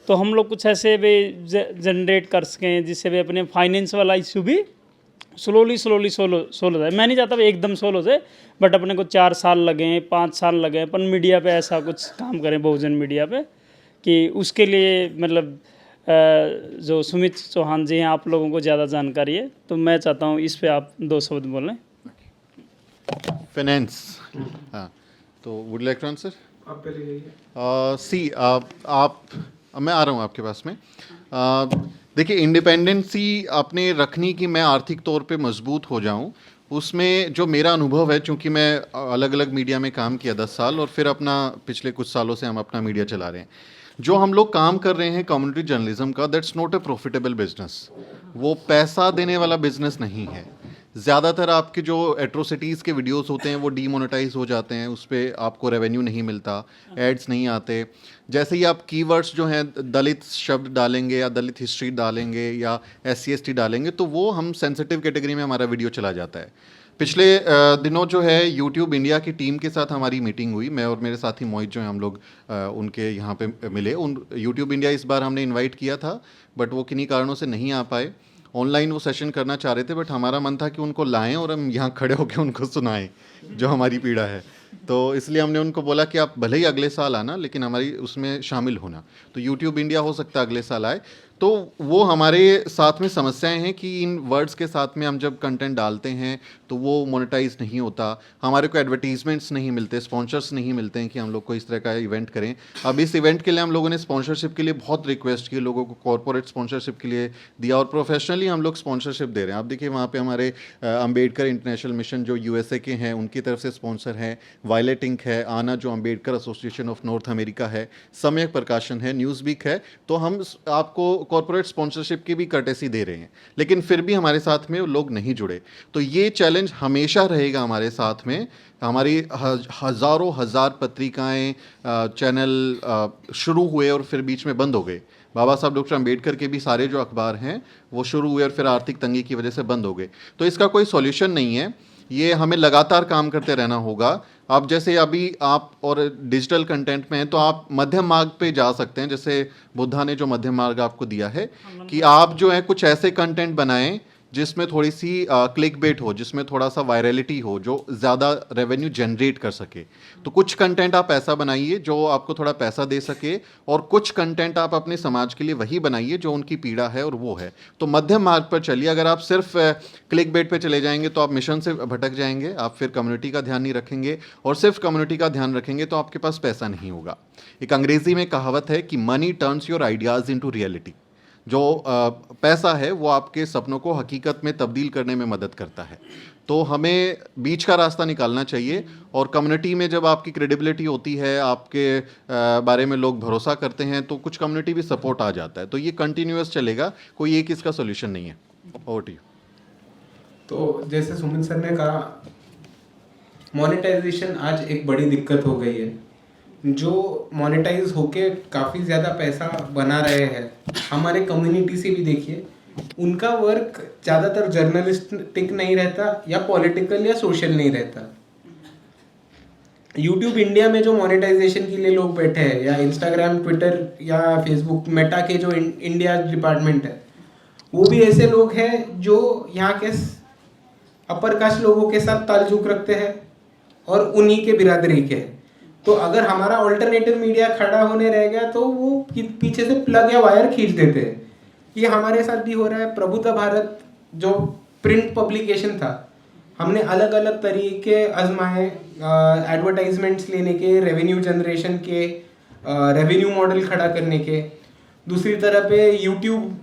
Speaker 4: तो हम लोग कुछ ऐसे भी जनरेट कर सकें जिससे भी अपने फाइनेंस वाला इशू भी स्लोली सोल्व हो जाए। मैं नहीं चाहता भी एकदम सोल्व हो जाए, बट अपने को 4 साल लगे, 5 साल लगे, अपन मीडिया पे ऐसा कुछ काम करें बहुजन मीडिया पे कि उसके लिए मतलब जो सुमित चौहान जी हैं आप लोगों को ज़्यादा जानकारी है, तो मैं चाहता हूँ इस पे आप 2 शब्द बोलें।
Speaker 2: फाइनेंस, हाँ, तो वुड लाइक टू आंसर?
Speaker 1: आप पहले जाइए।
Speaker 2: आप मैं आ रहा हूँ आपके पास में। देखिए, इंडिपेंडेंसी आपने रखनी कि मैं आर्थिक तौर पे मजबूत हो जाऊँ, उसमें जो मेरा अनुभव है, चूँकि मैं अलग अलग मीडिया में काम किया 10 साल और फिर अपना पिछले कुछ सालों से हम अपना मीडिया चला रहे हैं, जो हम लोग काम कर रहे हैं कम्युनिटी जर्नलिज्म का, that's not a profitable business. वो पैसा देने वाला बिजनेस नहीं है। ज़्यादातर आपके जो एट्रोसिटीज़ के वीडियोस होते हैं वो डीमोनेटाइज हो जाते हैं, उस पर आपको रेवेन्यू नहीं मिलता, एड्स नहीं आते। जैसे ही आप कीवर्ड्स जो हैं दलित शब्द डालेंगे या दलित हिस्ट्री डालेंगे या SC/ST डालेंगे तो वो हम सेंसिटिव कैटेगरी में हमारा वीडियो चला जाता है। पिछले दिनों जो है यूट्यूब इंडिया की टीम के साथ हमारी मीटिंग हुई, मैं और मेरे साथी मोहित जो हैं हम लोग उनके यहाँ पे मिले। यूट्यूब इंडिया इस बार हमने इन्वाइट किया था बट वो किन्हीं कारणों से नहीं आ पाए। ऑनलाइन वो सेशन करना चाह रहे थे बट हमारा मन था कि उनको लाएं और हम यहाँ खड़े होकर उनको सुनाएं जो हमारी पीड़ा है। तो इसलिए हमने उनको बोला कि आप भले ही अगले साल आना लेकिन हमारी उसमें शामिल होना। तो यूट्यूब इंडिया हो सकता है अगले साल आए। तो वो हमारे साथ में समस्याएं हैं कि इन वर्ड्स के साथ में हम जब कंटेंट डालते हैं तो वो मोनेटाइज नहीं होता, हमारे को एडवर्टीजमेंट्स नहीं मिलते, स्पॉन्सर्स नहीं मिलते हैं कि हम लोग को इस तरह का इवेंट करें। अब इस इवेंट के लिए हम लोगों ने स्पॉन्सरशिप के लिए बहुत रिक्वेस्ट की, लोगों को कॉर्पोरेट स्पॉन्सरशिप के लिए दिया और प्रोफेशनली हम लोग स्पॉन्सरशिप दे रहे हैं। आप देखिए वहाँ पे हमारे अंबेडकर इंटरनेशनल मिशन जो यूएसए के हैं उनकी तरफ से स्पॉन्सर हैं, वायलेट इंक है, आना जो Ambedkar association of north America है, सम्यक प्रकाशन है, न्यूज़ वीक है। तो हम आपको कॉर्पोरेट स्पॉन्सरशिप की भी कर्टेसी दे रहे हैं, लेकिन फिर भी हमारे साथ में लोग नहीं जुड़े। तो ये चैलेंज हमेशा रहेगा हमारे साथ में। हमारी हज़ारों हज़ार पत्रिकाएं, चैनल शुरू हुए और फिर बीच में बंद हो गए। बाबा साहब डॉक्टर अंबेडकर के भी सारे जो अखबार हैं वो शुरू हुए और फिर आर्थिक तंगी की वजह से बंद हो गए। तो इसका कोई सॉल्यूशन नहीं है, ये हमें लगातार काम करते रहना होगा। अब जैसे अभी आप और डिजिटल कंटेंट में हैं तो आप मध्यम मार्ग पे जा सकते हैं, जैसे बुद्धा ने जो मध्यम मार्ग आपको दिया है कि आप जो है कुछ ऐसे कंटेंट बनाएं जिसमें थोड़ी सी क्लिक बेट हो, जिसमें थोड़ा सा वायरलिटी हो, जो ज़्यादा रेवेन्यू जनरेट कर सके। तो कुछ कंटेंट आप ऐसा बनाइए जो आपको थोड़ा पैसा दे सके, और कुछ कंटेंट आप अपने समाज के लिए वही बनाइए जो उनकी पीड़ा है और वो है। तो मध्यम मार्ग पर चलिए। अगर आप सिर्फ क्लिक बेट पे चले जाएंगे तो आप मिशन से भटक जाएंगे, आप फिर कम्युनिटी का ध्यान नहीं रखेंगे, और सिर्फ कम्युनिटी का ध्यान रखेंगे तो आपके पास पैसा नहीं होगा। एक अंग्रेजी में कहावत है कि money turns your ideas into reality. जो पैसा है वो आपके सपनों को हकीकत में तब्दील करने में मदद करता है। तो हमें बीच का रास्ता निकालना चाहिए, और कम्युनिटी में जब आपकी क्रेडिबिलिटी होती है, आपके बारे में लोग भरोसा करते हैं, तो कुछ कम्युनिटी भी सपोर्ट आ जाता है। तो ये कंटिन्यूअस चलेगा, कोई एक इसका सोल्यूशन नहीं है। Over to you.
Speaker 1: तो जैसे सुमित सर ने कहा, मोनेटाइजेशन आज एक बड़ी दिक्कत हो गई है। जो मोनेटाइज होके काफ़ी ज़्यादा पैसा बना रहे हैं, हमारे कम्युनिटी से भी देखिए, उनका वर्क ज़्यादातर जर्नलिस्टिक नहीं रहता या पॉलिटिकल या सोशल नहीं रहता। यूट्यूब इंडिया में जो मोनेटाइजेशन के लिए लोग बैठे हैं, या इंस्टाग्राम, ट्विटर या फेसबुक, मेटा के जो इंडिया डिपार्टमेंट है, वो भी ऐसे लोग हैं जो यहाँ के अपर कास्ट लोगों के साथ ताल्लुक रखते हैं और उन्हीं के बिरादरी के हैं। तो अगर हमारा ऑल्टरनेटिव मीडिया खड़ा होने रह गया तो वो पीछे से प्लग या वायर खींच देते हैं। ये हमारे साथ भी हो रहा है। प्रभुता भारत जो प्रिंट पब्लिकेशन था, हमने अलग अलग तरीके आजमाए, एडवर्टाइजमेंट्स लेने के, रेवेन्यू जनरेशन के, रेवेन्यू मॉडल खड़ा करने के। दूसरी तरफ पे यूट्यूब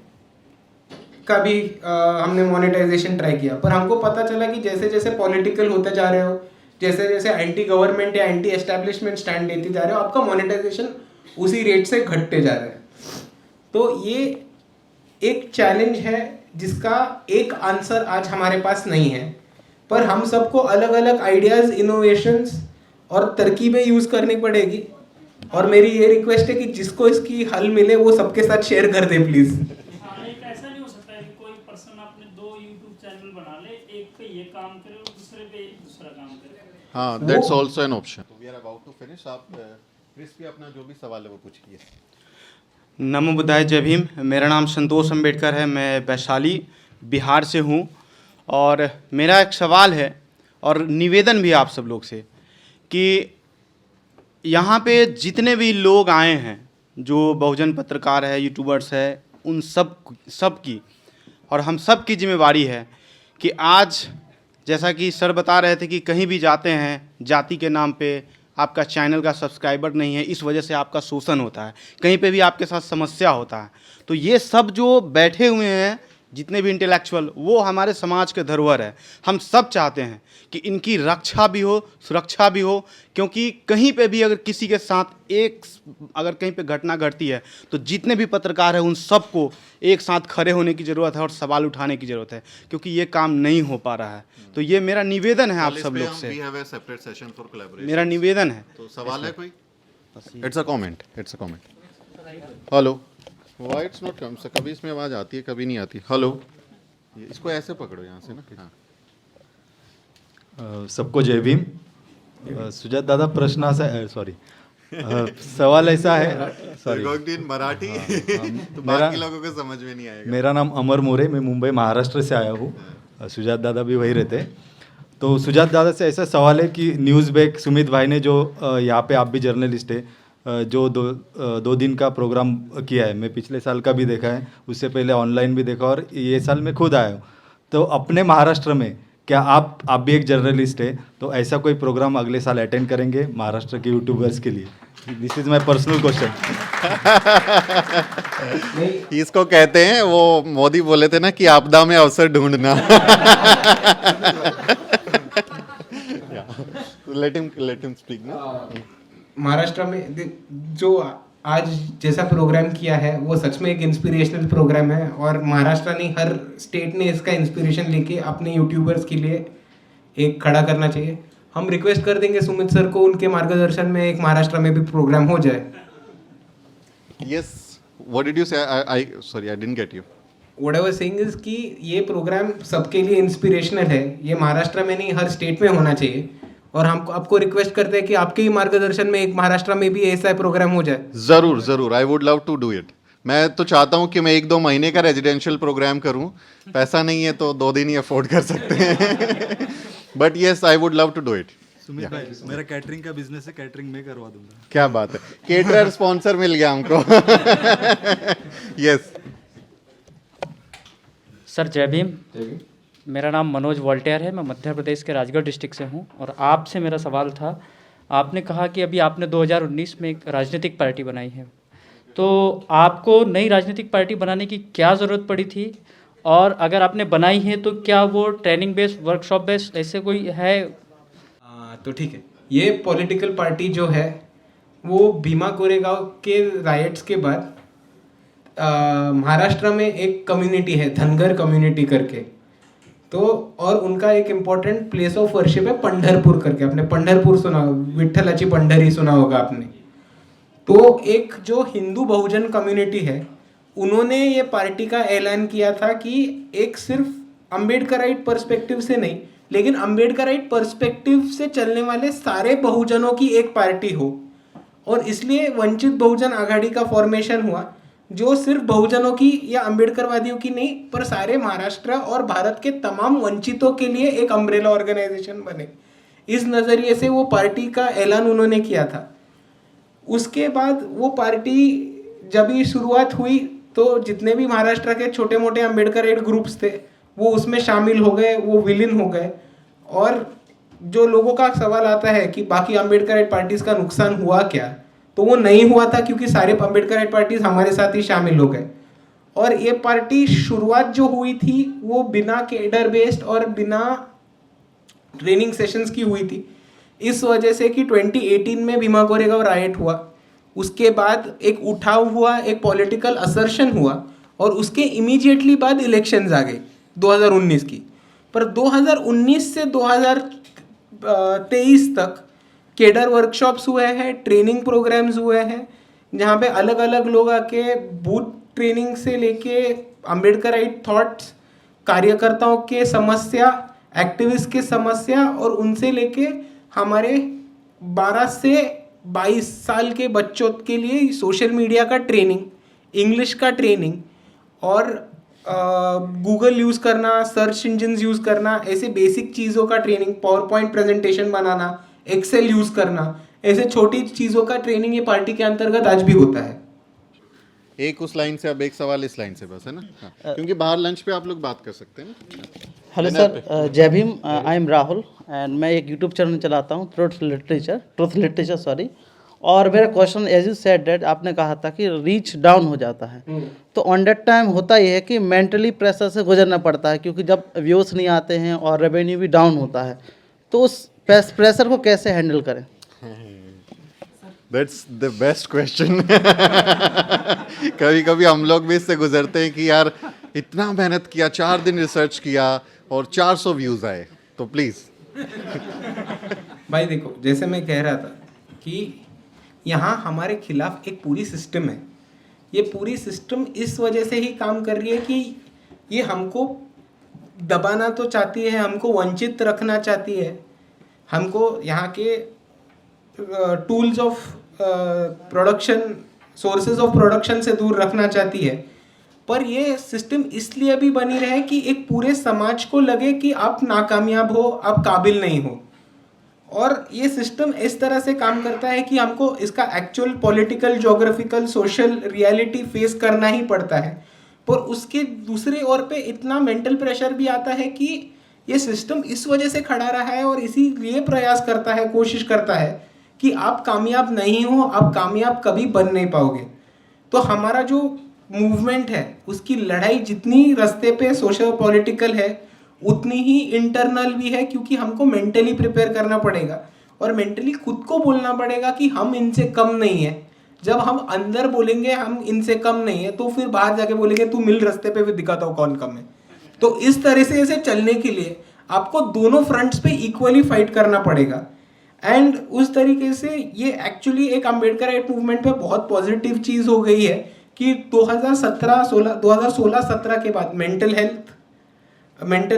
Speaker 1: का भी हमने मोनेटाइजेशन ट्राई किया, पर हमको पता चला कि जैसे जैसे पॉलिटिकल होते जा रहे हो, जैसे जैसे एंटी गवर्नमेंट या एंटी एस्टैब्लिशमेंट स्टैंड लेते जा रहे हो, आपका मोनेटाइजेशन उसी रेट से घटते जा रहा है। तो ये एक चैलेंज है जिसका एक आंसर आज हमारे पास नहीं है, पर हम सबको अलग अलग आइडियाज़, इनोवेशंस और तरकीबें यूज़ करनी पड़ेगी। और मेरी ये रिक्वेस्ट है कि जिसको इसकी हल मिले वो सबके साथ शेयर कर दे प्लीज़।
Speaker 4: एक ऐसा नहीं हो सकता है कि कोई पर्सन अपने 2 यूट्यूब चैनल बना ले, एक पे ये काम करे और दूसरे पे दूसरा काम करे।
Speaker 2: हाँ, that's also an option. We are about to finish. आप क्रिस्पी अपना जो भी सवाल है वो पूछिए।
Speaker 5: नमो बुद्धाय, जय भीम। मेरा नाम संतोष अंबेडकर है, मैं वैशाली बिहार से हूँ। और मेरा एक सवाल है और निवेदन भी आप सब लोग से कि यहाँ पे जितने भी लोग आए हैं, जो बहुजन पत्रकार है, यूट्यूबर्स है, उन सब की और हम सब की जिम्मेवारी है कि आज जैसा कि सर बता रहे थे कि कहीं भी जाते हैं, जाति के नाम पे आपका चैनल का सब्सक्राइबर नहीं है, इस वजह से आपका शोषण होता है, कहीं पे भी आपके साथ समस्या होता है। तो ये सब जो बैठे हुए हैं, जितने भी इंटेलेक्चुअल, वो हमारे समाज के धरोहर है। हम सब चाहते हैं कि इनकी रक्षा भी हो, सुरक्षा भी हो, क्योंकि कहीं पे भी अगर किसी के साथ अगर कहीं पे घटना घटती है तो जितने भी पत्रकार हैं उन सबको एक साथ खड़े होने की ज़रूरत है और सवाल उठाने की ज़रूरत है, क्योंकि ये काम नहीं हो पा रहा है। तो ये मेरा निवेदन है आप सब लोग से, मेरा निवेदन है।
Speaker 2: तो सवाल है कोई? It's a comment, it's a comment. Hello, why it's not come. कभी इसमें आवाज़ आती है, कभी नहीं आती। हेलो, इसको ऐसे पकड़ो यहाँ से ना। हाँ,
Speaker 6: सबको जय भीम। सुजात दादा, प्रश्न असा है, सॉरी, सवाल ऐसा है, सॉरी
Speaker 2: मराठी तो
Speaker 6: मेरा
Speaker 2: बाकी लोगों को समझ में नहीं आएगा।
Speaker 6: मेरा नाम अमर मोरे, मैं मुंबई महाराष्ट्र से आया हूँ। सुजात दादा भी वही रहते हैं। तो सुजात दादा से ऐसा सवाल है कि न्यूज़ बैक सुमित भाई ने जो यहाँ पे, आप भी जर्नलिस्ट है, जो दो दिन का प्रोग्राम किया है, मैं पिछले साल का भी देखा है, उससे पहले ऑनलाइन भी देखा और ये साल मैं खुद आया हूँ। तो अपने महाराष्ट्र में क्या आप भी एक जर्नलिस्ट है, तो ऐसा कोई प्रोग्राम अगले साल अटेंड करेंगे महाराष्ट्र के यूट्यूबर्स के लिए? This is my personal question.
Speaker 2: इसको कहते हैं, वो मोदी बोले थे ना कि आपदा में अवसर ढूंढना। लेट हिम स्पीक ना।
Speaker 1: महाराष्ट्र में जो आज जैसा प्रोग्राम किया है वो सच में एक इंस्पिरेशनल प्रोग्राम है, और महाराष्ट्र ने, हर स्टेट ने इसका इंस्पिरेशन लेके अपने यूट्यूबर्स के लिए एक खड़ा करना चाहिए। हम रिक्वेस्ट कर देंगे सुमित सर को, उनके मार्गदर्शन में एक महाराष्ट्र में भी प्रोग्राम हो जाए।
Speaker 2: Yes, what did you say? Sorry, I didn't get you.
Speaker 1: What I was saying is कि ये प्रोग्राम सबके लिए इंस्पिरेशनल है, ये महाराष्ट्र में नहीं हर स्टेट में होना चाहिए, और हम आपको रिक्वेस्ट करते हैं कि आपके ही मार्गदर्शन में एक महाराष्ट्र में भी ऐसा प्रोग्राम हो जाए।
Speaker 2: जरूर जरूर, I would love to do it. मैं तो चाहता हूँ कि मैं 1-2 महीने का रेजिडेंशियल प्रोग्राम करूँ, पैसा नहीं है तो 2 दिन ही अफोर्ड कर सकते हैं। But yes, I would love to do it.
Speaker 6: Sumit भाई, मेरा कैटरिंग का बिजनेस है, कैटरिंग में करवा दूंगा।
Speaker 2: क्या बात है, केटरर स्पॉन्सर मिल गया हमको। यस
Speaker 4: सर जय भीम। मेरा नाम मनोज वॉल्टेयर है, मैं मध्य प्रदेश के राजगढ़ डिस्ट्रिक्ट से हूँ। और आपसे मेरा सवाल था, आपने कहा कि अभी आपने 2019 में एक राजनीतिक पार्टी बनाई है, तो आपको नई राजनीतिक पार्टी बनाने की क्या ज़रूरत पड़ी थी? और अगर आपने बनाई है तो क्या वो ट्रेनिंग बेस्ड, वर्कशॉप बेस्ड ऐसे कोई है?
Speaker 1: तो ठीक है, ये पॉलिटिकल पार्टी जो है वो भीमा कोरेगांव के राइट्स के बाद महाराष्ट्र में एक कम्युनिटी है, धनगर कम्युनिटी करके, तो और उनका एक इम्पोर्टेंट प्लेस ऑफ वर्शिप है पंढरपुर करके। आपने पंढरपुर सुना, विठ्ठलाची पंढरी सुना होगा आपने। तो एक जो हिंदू बहुजन कम्युनिटी है, उन्होंने ये पार्टी का ऐलान किया था कि एक सिर्फ अम्बेडकराइट पर्सपेक्टिव से नहीं, लेकिन अम्बेडकराइट पर्सपेक्टिव से चलने वाले सारे बहुजनों की एक पार्टी हो, और इसलिए वंचित बहुजन आघाड़ी का फॉर्मेशन हुआ, जो सिर्फ बहुजनों की या अम्बेडकरवादियों की नहीं, पर सारे महाराष्ट्र और भारत के तमाम वंचितों के लिए एक अम्ब्रेला ऑर्गेनाइजेशन बने। इस नज़रिए से वो पार्टी का ऐलान उन्होंने किया था। उसके बाद वो पार्टी जब ही शुरुआत हुई तो जितने भी महाराष्ट्र के छोटे मोटे अम्बेडकराइट ग्रुप्स थे वो उसमें शामिल हो गए, वो विलीन हो गए। और जो लोगों का सवाल आता है कि बाकी अम्बेडकराइट पार्टीज का नुकसान हुआ क्या, तो वो नहीं हुआ था, क्योंकि सारे अम्बेडकराइट पार्टीज हमारे साथ ही शामिल हो गए। और ये पार्टी शुरुआत जो हुई थी वो बिना केडर बेस्ड और बिना ट्रेनिंग सेशंस की हुई थी, इस वजह से कि 2018 में भीमा कोरेगांव राइट हुआ, उसके बाद एक उठाव हुआ, एक पॉलिटिकल असर्शन हुआ, और उसके इमीडिएटली बाद इलेक्शंस आ गई 2019 की। पर 2019 से 2023 तक केडर वर्कशॉप्स हुए हैं, ट्रेनिंग प्रोग्राम्स हुए हैं, जहाँ पे अलग अलग लोग आके बूथ ट्रेनिंग से लेके अम्बेडकराइट थॉट्स, कार्यकर्ताओं के समस्या, एक्टिविस्ट के समस्या, और उनसे लेके हमारे 12 से 22 साल के बच्चों के लिए सोशल मीडिया का ट्रेनिंग, इंग्लिश का ट्रेनिंग, और गूगल यूज़ करना, सर्च इंजन्स यूज़ करना, ऐसे बेसिक चीज़ों का ट्रेनिंग, पावर पॉइंट प्रेजेंटेशन बनाना, एक्सेल यूज़ करना, ऐसे छोटी चीज़ों का ट्रेनिंग ये पार्टी के अंतर्गत आज भी होता है।
Speaker 2: एक उस लाइन से, अब एक सवाल इस लाइन से बस, है ना? हाँ, क्योंकि बाहर लंच पे आप लोग बात कर सकते हैं ना।
Speaker 7: हेलो सर, जय Bhim. I am Rahul and मैं एक यूट्यूब चैनल चलाता हूँ, ट्रुथ लिटरेचर सॉरी। और मेरा question, as you said that, आपने कहा था कि रीच डाउन हो जाता है, तो ऑन दैट टाइम होता ये है कि मेंटली प्रेशर से गुजरना पड़ता है, क्योंकि जब व्यूज़ नहीं आते हैं और रेवेन्यू भी डाउन होता है, तो उस प्रेशर को कैसे हैंडल करें?
Speaker 2: That's the best question. कभी कभी हम लोग भी इससे गुजरते हैं कि यार इतना मेहनत किया, 4 दिन रिसर्च किया और 400 व्यूज़ आए, तो प्लीज़।
Speaker 1: भाई देखो, जैसे मैं कह रहा था कि यहाँ हमारे खिलाफ एक पूरी सिस्टम है। ये पूरी सिस्टम इस वजह से ही काम कर रही है कि ये हमको दबाना तो चाहती है, हमको वंचित रखना चाहती है, हमको यहाँ के tools of production, sources of production से दूर रखना चाहती है। पर ये सिस्टम इसलिए भी बनी रहे कि एक पूरे समाज को लगे कि आप नाकामयाब हो, आप काबिल नहीं हो। और ये सिस्टम इस तरह से काम करता है कि हमको इसका actual political, geographical, social reality face करना ही पड़ता है। पर उसके दूसरे ओर पे इतना मेंटल प्रेशर भी आता है कि ये सिस्टम इस वजह से खड़ा रहा है और इसीलिए प्रयास करता है, कोशिश करता है कि आप कामयाब नहीं हो, आप कामयाब कभी बन नहीं पाओगे। तो हमारा जो मूवमेंट है उसकी लड़ाई जितनी रास्ते पे सोशल पॉलिटिकल है उतनी ही इंटरनल भी है, क्योंकि हमको मेंटली प्रिपेयर करना पड़ेगा और मेंटली खुद को बोलना पड़ेगा कि हम इनसे कम नहीं है। जब हम अंदर बोलेंगे हम इनसे कम नहीं है, तो फिर बाहर जाके बोलेंगे तू मिल रास्ते पे, भी दिखाता हूँ कौन कम है। तो इस तरह से इसे चलने के लिए आपको दोनों फ्रंट्स पे इक्वली फाइट करना पड़ेगा। एंड उस तरीके से ये एक्चुअली एक अम्बेडकराइट मूवमेंट पे बहुत पॉजिटिव चीज़ हो गई है कि 2016 के बाद mental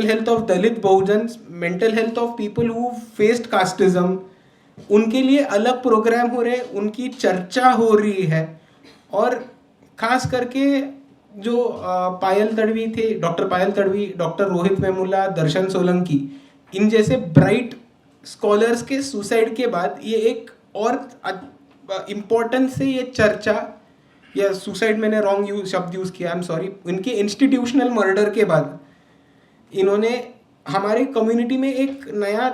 Speaker 1: health of Dalit Bahujan, mental health of people who faced casteism, उनके लिए अलग प्रोग्राम हो रहे, उनकी चर्चा हो रही है। और खास करके जो पायल तड़वी थे, डॉक्टर पायल तड़वी, डॉक्टर रोहित वेमुला, दर्शन सोलंकी, इन जैसे ब्राइट स्कॉलर्स के सुसाइड के बाद ये एक और इम्पोर्टेंस से ये चर्चा, या सुसाइड मैंने रॉन्ग शब्द यूज़ किया, आई एम सॉरी, इनके इंस्टीट्यूशनल मर्डर के बाद इन्होंने हमारे कम्युनिटी में एक नया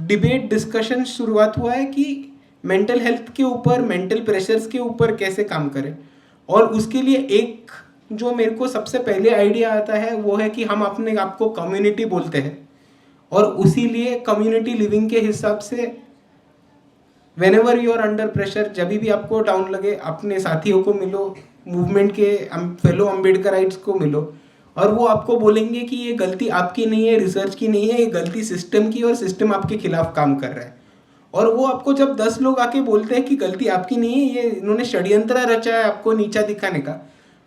Speaker 1: डिबेट डिस्कशन शुरुआत हुआ है कि मेंटल हेल्थ के ऊपर, मेंटल प्रेशर्स के ऊपर कैसे काम करें। और उसके लिए एक जो मेरे को सबसे पहले आइडिया आता है वो है कि हम अपने आप को कम्युनिटी बोलते हैं, और उसी लिए कम्युनिटी लिविंग के हिसाब से whenever you are under pressure, जब भी आपको डाउन लगे, अपने साथियों को मिलो, मूवमेंट के फेलो अम्बेडकराइट्स को मिलो, और वो आपको बोलेंगे कि ये गलती आपकी नहीं है, रिसर्च की नहीं है, ये गलती सिस्टम की, और सिस्टम आपके खिलाफ काम कर रहा है। और वो आपको जब 10 लोग आके बोलते हैं कि गलती आपकी नहीं है, ये इन्होंने षड्यंत्र रचा है आपको नीचा दिखाने का,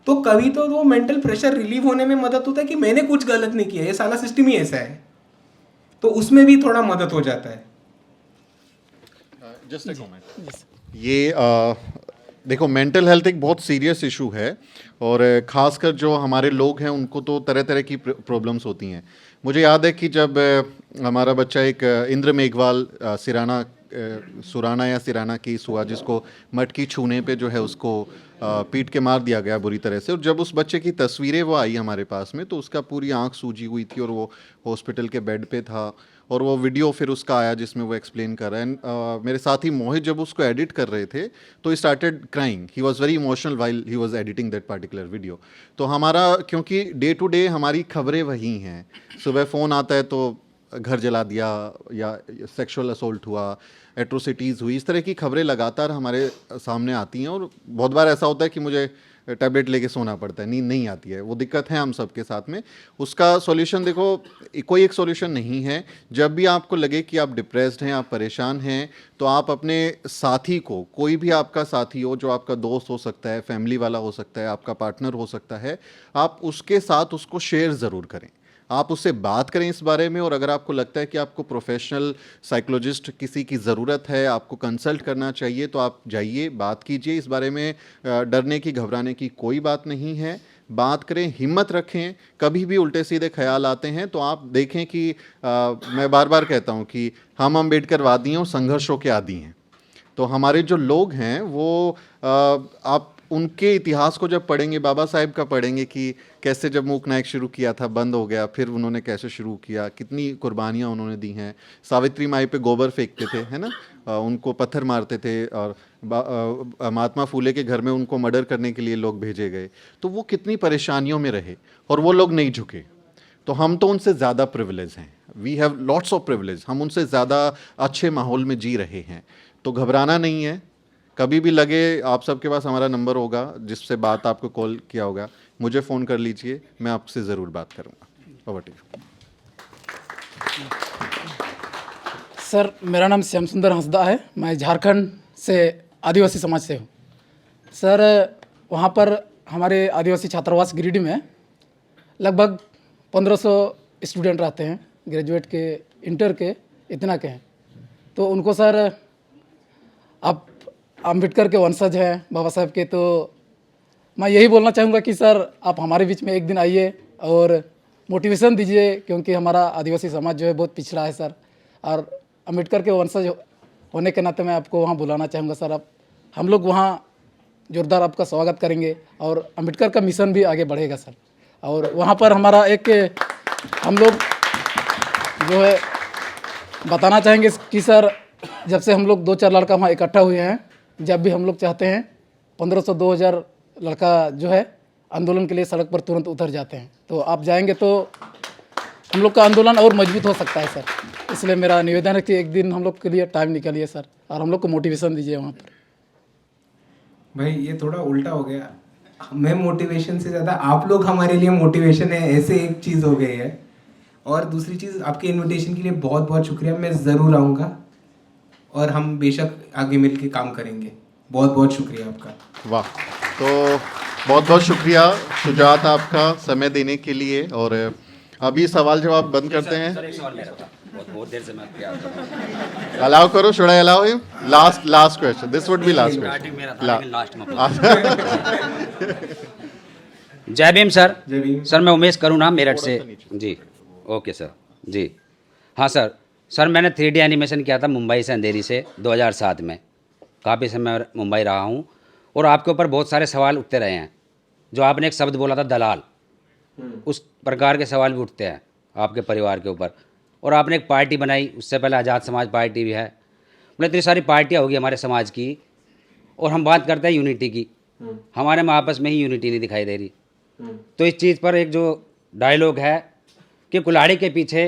Speaker 1: तो कभी तो वो मेंटल प्रेशर रिलीव होने में मदद होता है कि मैंने कुछ गलत नहीं किया, ये साला सिस्टम ही ऐसा है, तो उसमें भी थोड़ा मदद हो जाता है।
Speaker 2: जस्ट अ कमेंट, ये देखो मेंटल हेल्थ एक बहुत सीरियस इशू है, और ख़ासकर जो हमारे लोग हैं उनको तो तरह तरह की प्रॉब्लम्स होती हैं। मुझे याद है कि जब हमारा बच्चा एक इंद्र मेघवाल सुराना या सिराना केस हुआ, जिसको मटकी छूने पे जो है उसको पीट के मार दिया गया बुरी तरह से, और जब उस बच्चे की तस्वीरें वो आई हमारे पास में, तो उसका पूरी आंख सूजी हुई थी और वो हॉस्पिटल के बेड पे था, और वो वीडियो फिर उसका आया जिसमें वो एक्सप्लेन कर रहा है। मेरे साथी मोहित जब उसको एडिट कर रहे थे तो he started crying, he was very emotional while he was editing that particular video. तो हमारा, क्योंकि डे टू डे हमारी खबरें वही हैं, सुबह फ़ोन आता है तो घर जला दिया, या सेक्सुअल असोल्ट हुआ, एट्रोसिटीज़ हुई, इस तरह की खबरें लगातार हमारे सामने आती हैं, और बहुत बार ऐसा होता है कि मुझे टैबलेट लेके सोना पड़ता है, नींद नहीं आती है। वो दिक्कत है हम सबके साथ में। उसका सॉल्यूशन देखो, कोई एक सॉल्यूशन नहीं है। जब भी आपको लगे कि आप डिप्रेस्ड हैं, आप परेशान हैं, तो आप अपने साथी को, कोई भी आपका साथी हो, जो आपका दोस्त हो सकता है, फैमिली वाला हो सकता है, आपका पार्टनर हो सकता है, आप उसके साथ उसको शेयर ज़रूर करें, आप उससे बात करें इस बारे में। और अगर आपको लगता है कि आपको प्रोफेशनल साइकोलॉजिस्ट किसी की ज़रूरत है, आपको कंसल्ट करना चाहिए, तो आप जाइए, बात कीजिए। इस बारे में डरने की, घबराने की कोई बात नहीं है। बात करें, हिम्मत रखें। कभी भी उल्टे सीधे ख्याल आते हैं तो आप देखें कि मैं बार बार कहता हूँ कि हम अम्बेडकरवादियों संघर्षों के आदी हैं। तो हमारे जो लोग हैं वो आप उनके इतिहास को जब पढ़ेंगे, बाबा साहेब का पढ़ेंगे कि कैसे जब मूक नायक शुरू किया था, बंद हो गया, फिर उन्होंने कैसे शुरू किया, कितनी कुर्बानियाँ उन्होंने दी हैं। सावित्री माई पे गोबर फेंकते थे, है ना, उनको पत्थर मारते थे, और महात्मा फूले के घर में उनको मर्डर करने के लिए लोग भेजे गए। तो वो कितनी परेशानियों में रहे और वो लोग नहीं झुके। तो हम तो उनसे ज़्यादा प्रिविलेज हैं, we have lots of privilege, हम उनसे ज़्यादा अच्छे माहौल में जी रहे हैं। तो घबराना नहीं है। कभी भी लगे, आप सबके पास हमारा नंबर होगा, जिससे बात आपको कॉल किया होगा, मुझे फ़ोन कर लीजिए, मैं आपसे ज़रूर बात करूँगा। Over to you.
Speaker 8: सर, मेरा नाम श्याम सुंदर हंसदा है, मैं झारखंड से आदिवासी समाज से हूँ। सर, वहाँ पर हमारे आदिवासी छात्रावास गिरिडीह में लगभग 1500 स्टूडेंट रहते हैं, ग्रेजुएट के, इंटर के, इतना के हैं। तो उनको सर, आप अम्बेडकर के वंशज हैं, बाबा साहब के, तो मैं यही बोलना चाहूँगा कि सर आप हमारे बीच में एक दिन आइए और मोटिवेशन दीजिए, क्योंकि हमारा आदिवासी समाज जो है बहुत पिछड़ा है सर, और अम्बेडकर के वंशज होने के नाते मैं आपको वहाँ बुलाना चाहूँगा सर। आप हम लोग वहाँ जोरदार आपका स्वागत करेंगे और अम्बेडकर का मिशन भी आगे बढ़ेगा सर। और वहाँ पर हमारा एक हम लोग जो है बताना चाहेंगे कि सर जब से हम लोग 2-4 लड़का वहाँ इकट्ठा हुए हैं, जब भी हम लोग चाहते हैं 1500-2000 लड़का जो है आंदोलन के लिए सड़क पर तुरंत उतर जाते हैं। तो आप जाएंगे तो हम लोग का आंदोलन और मजबूत हो सकता है सर। इसलिए मेरा निवेदन है कि एक दिन हम लोग के लिए टाइम निकालिए सर और हम लोग को मोटिवेशन दीजिए वहाँ पर।
Speaker 1: भाई ये थोड़ा उल्टा हो गया, मैं मोटिवेशन से ज़्यादा आप लोग हमारे लिए मोटिवेशन है, ऐसे एक चीज़ हो गई है। और दूसरी चीज़, आपके इनविटेशन के लिए बहुत बहुत शुक्रिया, मैं ज़रूर आऊँगा और हम बेशक आगे मिल के काम करेंगे। बहुत बहुत शुक्रिया आपका।
Speaker 2: वाह, तो बहुत बहुत शुक्रिया सुजात आपका समय देने के लिए। और अभी सवाल जवाब बंद करते हैं।
Speaker 9: सर एक सवाल मेरा था, बहुत देर से मैं प्रयास कर रहा हूं।
Speaker 2: अलाउ करो, should I allow him? Last question, this would be last
Speaker 9: starting मेरा था
Speaker 2: क्वेश्चन।
Speaker 9: लेकिन लास्ट में जय भीम सर।
Speaker 1: जय भीम।
Speaker 9: सर मैं उमेश करुणा मेरठ से जी। ओके सर जी। हाँ सर मैंने 3D एनिमेशन किया था मुंबई से अंधेरी से 2007 में। काफ़ी समय मुंबई रहा हूँ और आपके ऊपर बहुत सारे सवाल उठते रहे हैं। जो आपने एक शब्द बोला था दलाल, उस प्रकार के सवाल भी उठते हैं आपके परिवार के ऊपर। और आपने एक पार्टी बनाई, उससे पहले आज़ाद समाज पार्टी भी है। मतलब इतनी सारी पार्टियाँ होगी हमारे समाज की और हम बात करते हैं यूनिटी की, हमारे में आपस में ही यूनिटी नहीं दिखाई दे रही। तो इस चीज़ पर एक जो डायलॉग है कि कुल्हाड़ी के पीछे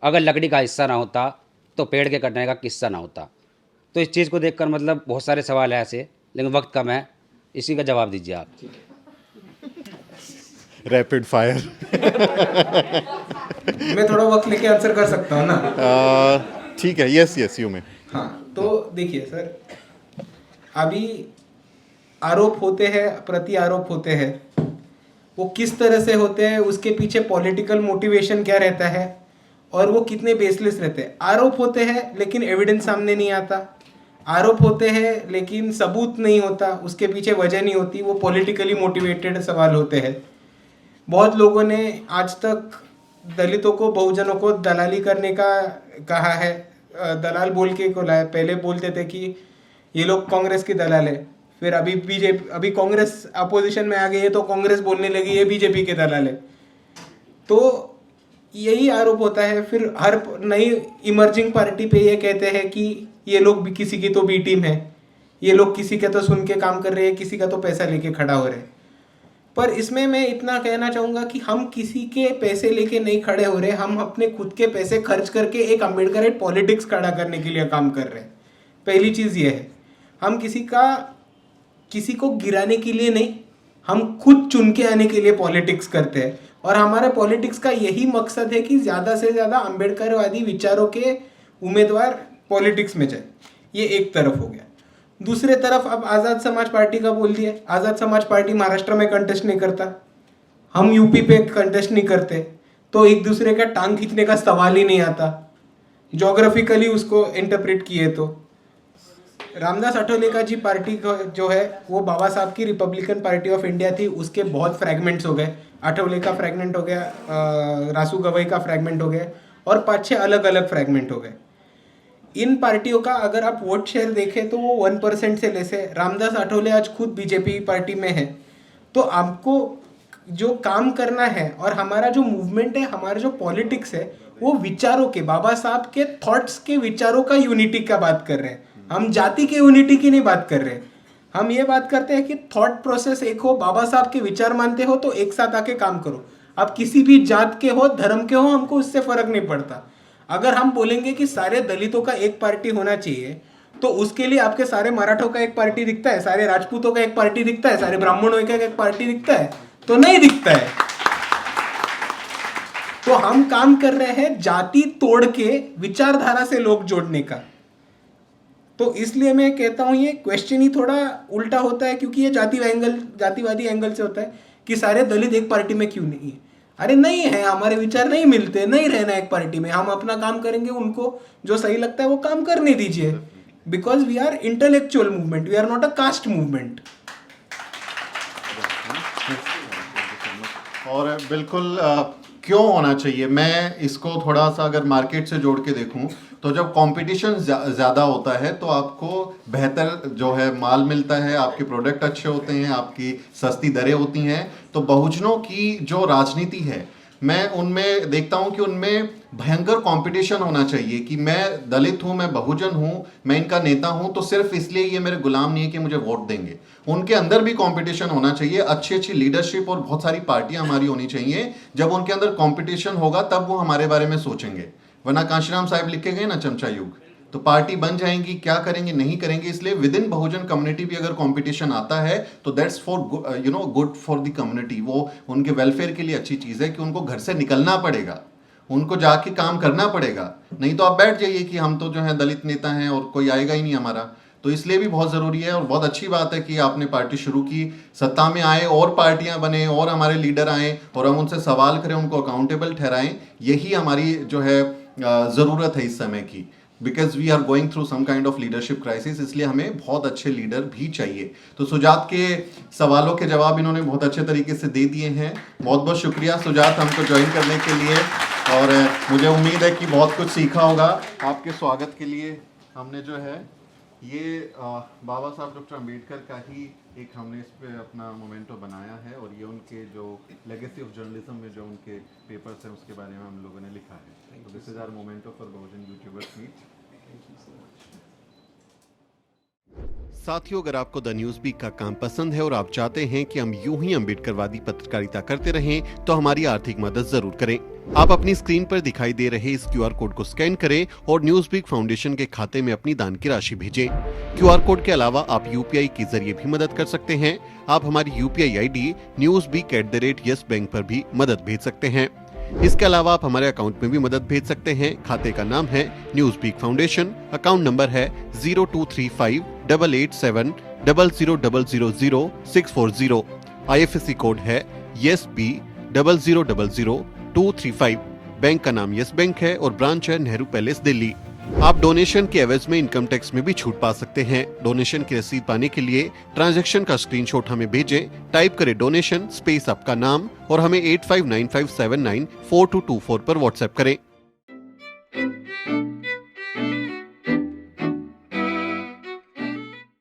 Speaker 9: अगर लकड़ी का हिस्सा ना होता तो पेड़ के कटने का किस्सा ना होता। तो इस चीज़ को देखकर मतलब बहुत सारे सवाल हैं ऐसे, लेकिन वक्त कम है, इसी का जवाब दीजिए आप।
Speaker 2: Rapid fire.
Speaker 1: मैं थोड़ा वक्त लेके आंसर कर सकता हूँ ना?
Speaker 2: ठीक है, यस यू में।
Speaker 1: हाँ, तो देखिए सर, अभी आरोप होते हैं, प्रति आरोप होते हैं, वो किस तरह से होते हैं, उसके पीछे पॉलिटिकल मोटिवेशन क्या रहता है और वो कितने बेसलेस रहते हैं। आरोप होते हैं लेकिन एविडेंस सामने नहीं आता, आरोप होते हैं लेकिन सबूत नहीं होता, उसके पीछे वजह नहीं होती, वो पॉलिटिकली मोटिवेटेड सवाल होते हैं। बहुत लोगों ने आज तक दलितों को, बहुजनों को दलाली करने का कहा है, दलाल बोल के को लाया। पहले बोलते थे कि ये लोग कांग्रेस की दलाल है, फिर अभी बीजेपी, अभी कांग्रेस अपोजिशन में आ गई है तो कांग्रेस बोलने लगी ये बीजेपी के दलाल है। तो यही आरोप होता है। फिर हर नई इमर्जिंग पार्टी पे ये कहते हैं कि ये लोग भी किसी की तो बी टीम है, ये लोग किसी के तो सुन के काम कर रहे हैं, किसी का तो पैसा लेके खड़ा हो रहे हैं। पर इसमें मैं इतना कहना चाहूँगा कि हम किसी के पैसे लेके नहीं खड़े हो रहे, हम अपने खुद के पैसे खर्च करके एक अम्बेडकरेट पॉलिटिक्स खड़ा करने के लिए काम कर रहे हैं। पहली चीज़ ये है, हम किसी को गिराने के लिए नहीं, हम खुद चुन के आने के लिए पॉलिटिक्स करते हैं। और हमारे पॉलिटिक्स का यही मकसद है कि ज़्यादा से ज़्यादा अम्बेडकरवादी विचारों के उम्मीदवार पॉलिटिक्स में जाए। ये एक तरफ हो गया। दूसरे तरफ अब आज़ाद समाज पार्टी का बोल दिया। आज़ाद समाज पार्टी महाराष्ट्र में कंटेस्ट नहीं करता, हम यूपी पे कंटेस्ट नहीं करते, तो एक दूसरे का टांग खींचने का सवाल ही नहीं आता जोग्राफिकली उसको इंटरप्रेट किए तो। रामदास आठवले का जी पार्टी जो है वो बाबा साहब की रिपब्लिकन पार्टी ऑफ इंडिया थी, उसके बहुत फ्रैगमेंट्स हो गए। आठवले का फ्रैगमेंट हो गया, रासू गवई का फ्रैगमेंट हो गया और 5-6 अलग अलग फ्रैगमेंट हो गए। इन पार्टियों का अगर आप वोट शेयर देखें तो वो 1% से लेसे। रामदास आठवले आज खुद बीजेपी पार्टी में है। तो आपको जो काम करना है और हमारा जो मूवमेंट है, हमारा जो पॉलिटिक्स है, वो विचारों के, बाबा साहब के थॉट्स के विचारों का यूनिटी का बात कर रहे हैं। हम जाति के यूनिटी की नहीं बात कर रहे। हम ये बात करते हैं कि थॉट प्रोसेस एक हो, बाबा साहब के विचार मानते हो तो एक साथ आके काम करो। आप किसी भी जात के हो, धर्म के हो, हमको उससे फर्क नहीं पड़ता। अगर हम बोलेंगे कि सारे दलितों का एक पार्टी होना चाहिए तो उसके लिए आपके सारे मराठों का एक पार्टी दिखता है, सारे राजपूतों का एक पार्टी दिखता है, सारे ब्राह्मणों का एक पार्टी दिखता है? तो नहीं दिखता है। तो हम काम कर रहे हैं जाति तोड़ के विचारधारा से लोग जोड़ने का। तो इसलिए मैं कहता हूं ये क्वेश्चन ही थोड़ा उल्टा होता है, क्योंकि ये जातिवादी एंगल से होता है कि सारे दलित एक पार्टी में क्यों नहीं है। अरे नहीं है, हमारे विचार नहीं मिलते, नहीं रहना एक पार्टी में, हम अपना काम करेंगे, उनको जो सही लगता है वो काम करने दीजिए। Because we are intellectual movement, we are not a caste movement.
Speaker 2: और बिल्कुल क्यों होना चाहिए, मैं इसको थोड़ा सा अगर मार्केट से जोड़ के देखूं तो जब कंपटीशन ज़्यादा होता है तो आपको बेहतर जो है माल मिलता है, आपके प्रोडक्ट अच्छे होते हैं, आपकी सस्ती दरें होती हैं। तो बहुजनों की जो राजनीति है मैं उनमें देखता हूं कि उनमें भयंकर कंपटीशन होना चाहिए कि मैं दलित हूं, मैं बहुजन हूं, मैं इनका नेता हूं, तो सिर्फ इसलिए ये मेरे गुलाम नहीं है कि मुझे वोट देंगे। उनके अंदर भी कंपटीशन होना चाहिए, अच्छी अच्छी लीडरशिप और बहुत सारी पार्टियां हमारी होनी चाहिए। जब उनके अंदर कंपटीशन होगा तब वो हमारे बारे में सोचेंगे, वरना कांशीराम साहब लिख के गए ना चमचा युग, तो पार्टी बन जाएंगी, क्या करेंगे नहीं करेंगे। इसलिए विद इन बहुजन कम्युनिटी भी अगर कंपटीशन आता है तो that's for good for the community. वो उनके वेलफेयर के लिए अच्छी चीज़ है कि उनको घर से निकलना पड़ेगा, उनको जाके काम करना पड़ेगा, नहीं तो आप बैठ जाइए कि हम तो जो है दलित नेता हैं और कोई आएगा ही नहीं हमारा। तो इसलिए भी बहुत ज़रूरी है और बहुत अच्छी बात है कि आपने पार्टी शुरू की, सत्ता में आए और पार्टियां बने और हमारे लीडर आए और हम उनसे सवाल करें, उनको अकाउंटेबल ठहराएं। यही हमारी जो है ज़रूरत है इस समय की, because we are going through some kind of leadership crisis. इसलिए हमें बहुत अच्छे लीडर भी चाहिए। तो सुजात के सवालों के जवाब इन्होंने बहुत अच्छे तरीके से दे दिए हैं। बहुत बहुत शुक्रिया सुजात हमको ज्वाइन करने के लिए, और मुझे उम्मीद है कि बहुत कुछ सीखा होगा। आपके स्वागत के लिए हमने जो है ये बाबा साहब डॉक्टर अम्बेडकर का ही एक हमने इस पे अपना मोमेंटो बनाया है, और ये उनके जो लेगेसी ऑफ जर्नलिज्म में जो उनके पेपर्स हैं उसके बारे में हम लोगों ने लिखा है। तो this is our memento for Bahujan YouTubers meet.
Speaker 10: साथियों, अगर आपको द न्यूज़ वीक का काम पसंद है और आप चाहते हैं कि हम यूं ही अम्बेडकरवादी पत्रकारिता करते रहें तो हमारी आर्थिक मदद जरूर करें। आप अपनी स्क्रीन पर दिखाई दे रहे इस क्यूआर कोड को स्कैन करें और न्यूज़ वीक फाउंडेशन के खाते में अपनी दान की राशि भेजें। क्यूआर कोड के अलावा आप यूपीआई के जरिए भी मदद कर सकते हैं। आप हमारी यूपीआई आईडी newsweek@yes बैंक पर भी मदद भेज सकते हैं। इसके अलावा आप हमारे अकाउंट में भी मदद भेज सकते हैं। खाते का नाम है news week foundation, account number है 02358800000640। IFSC कोड है YESB000235। बैंक का नाम यस बैंक है और ब्रांच है नेहरू पैलेस दिल्ली। आप डोनेशन के एवज में इनकम टैक्स में भी छूट पा सकते हैं। डोनेशन की रसीद पाने के लिए ट्रांजैक्शन का स्क्रीनशॉट हमें भेजें। टाइप करें डोनेशन स्पेस आपका नाम और हमें 8595794224 पर व्हाट्सएप करें।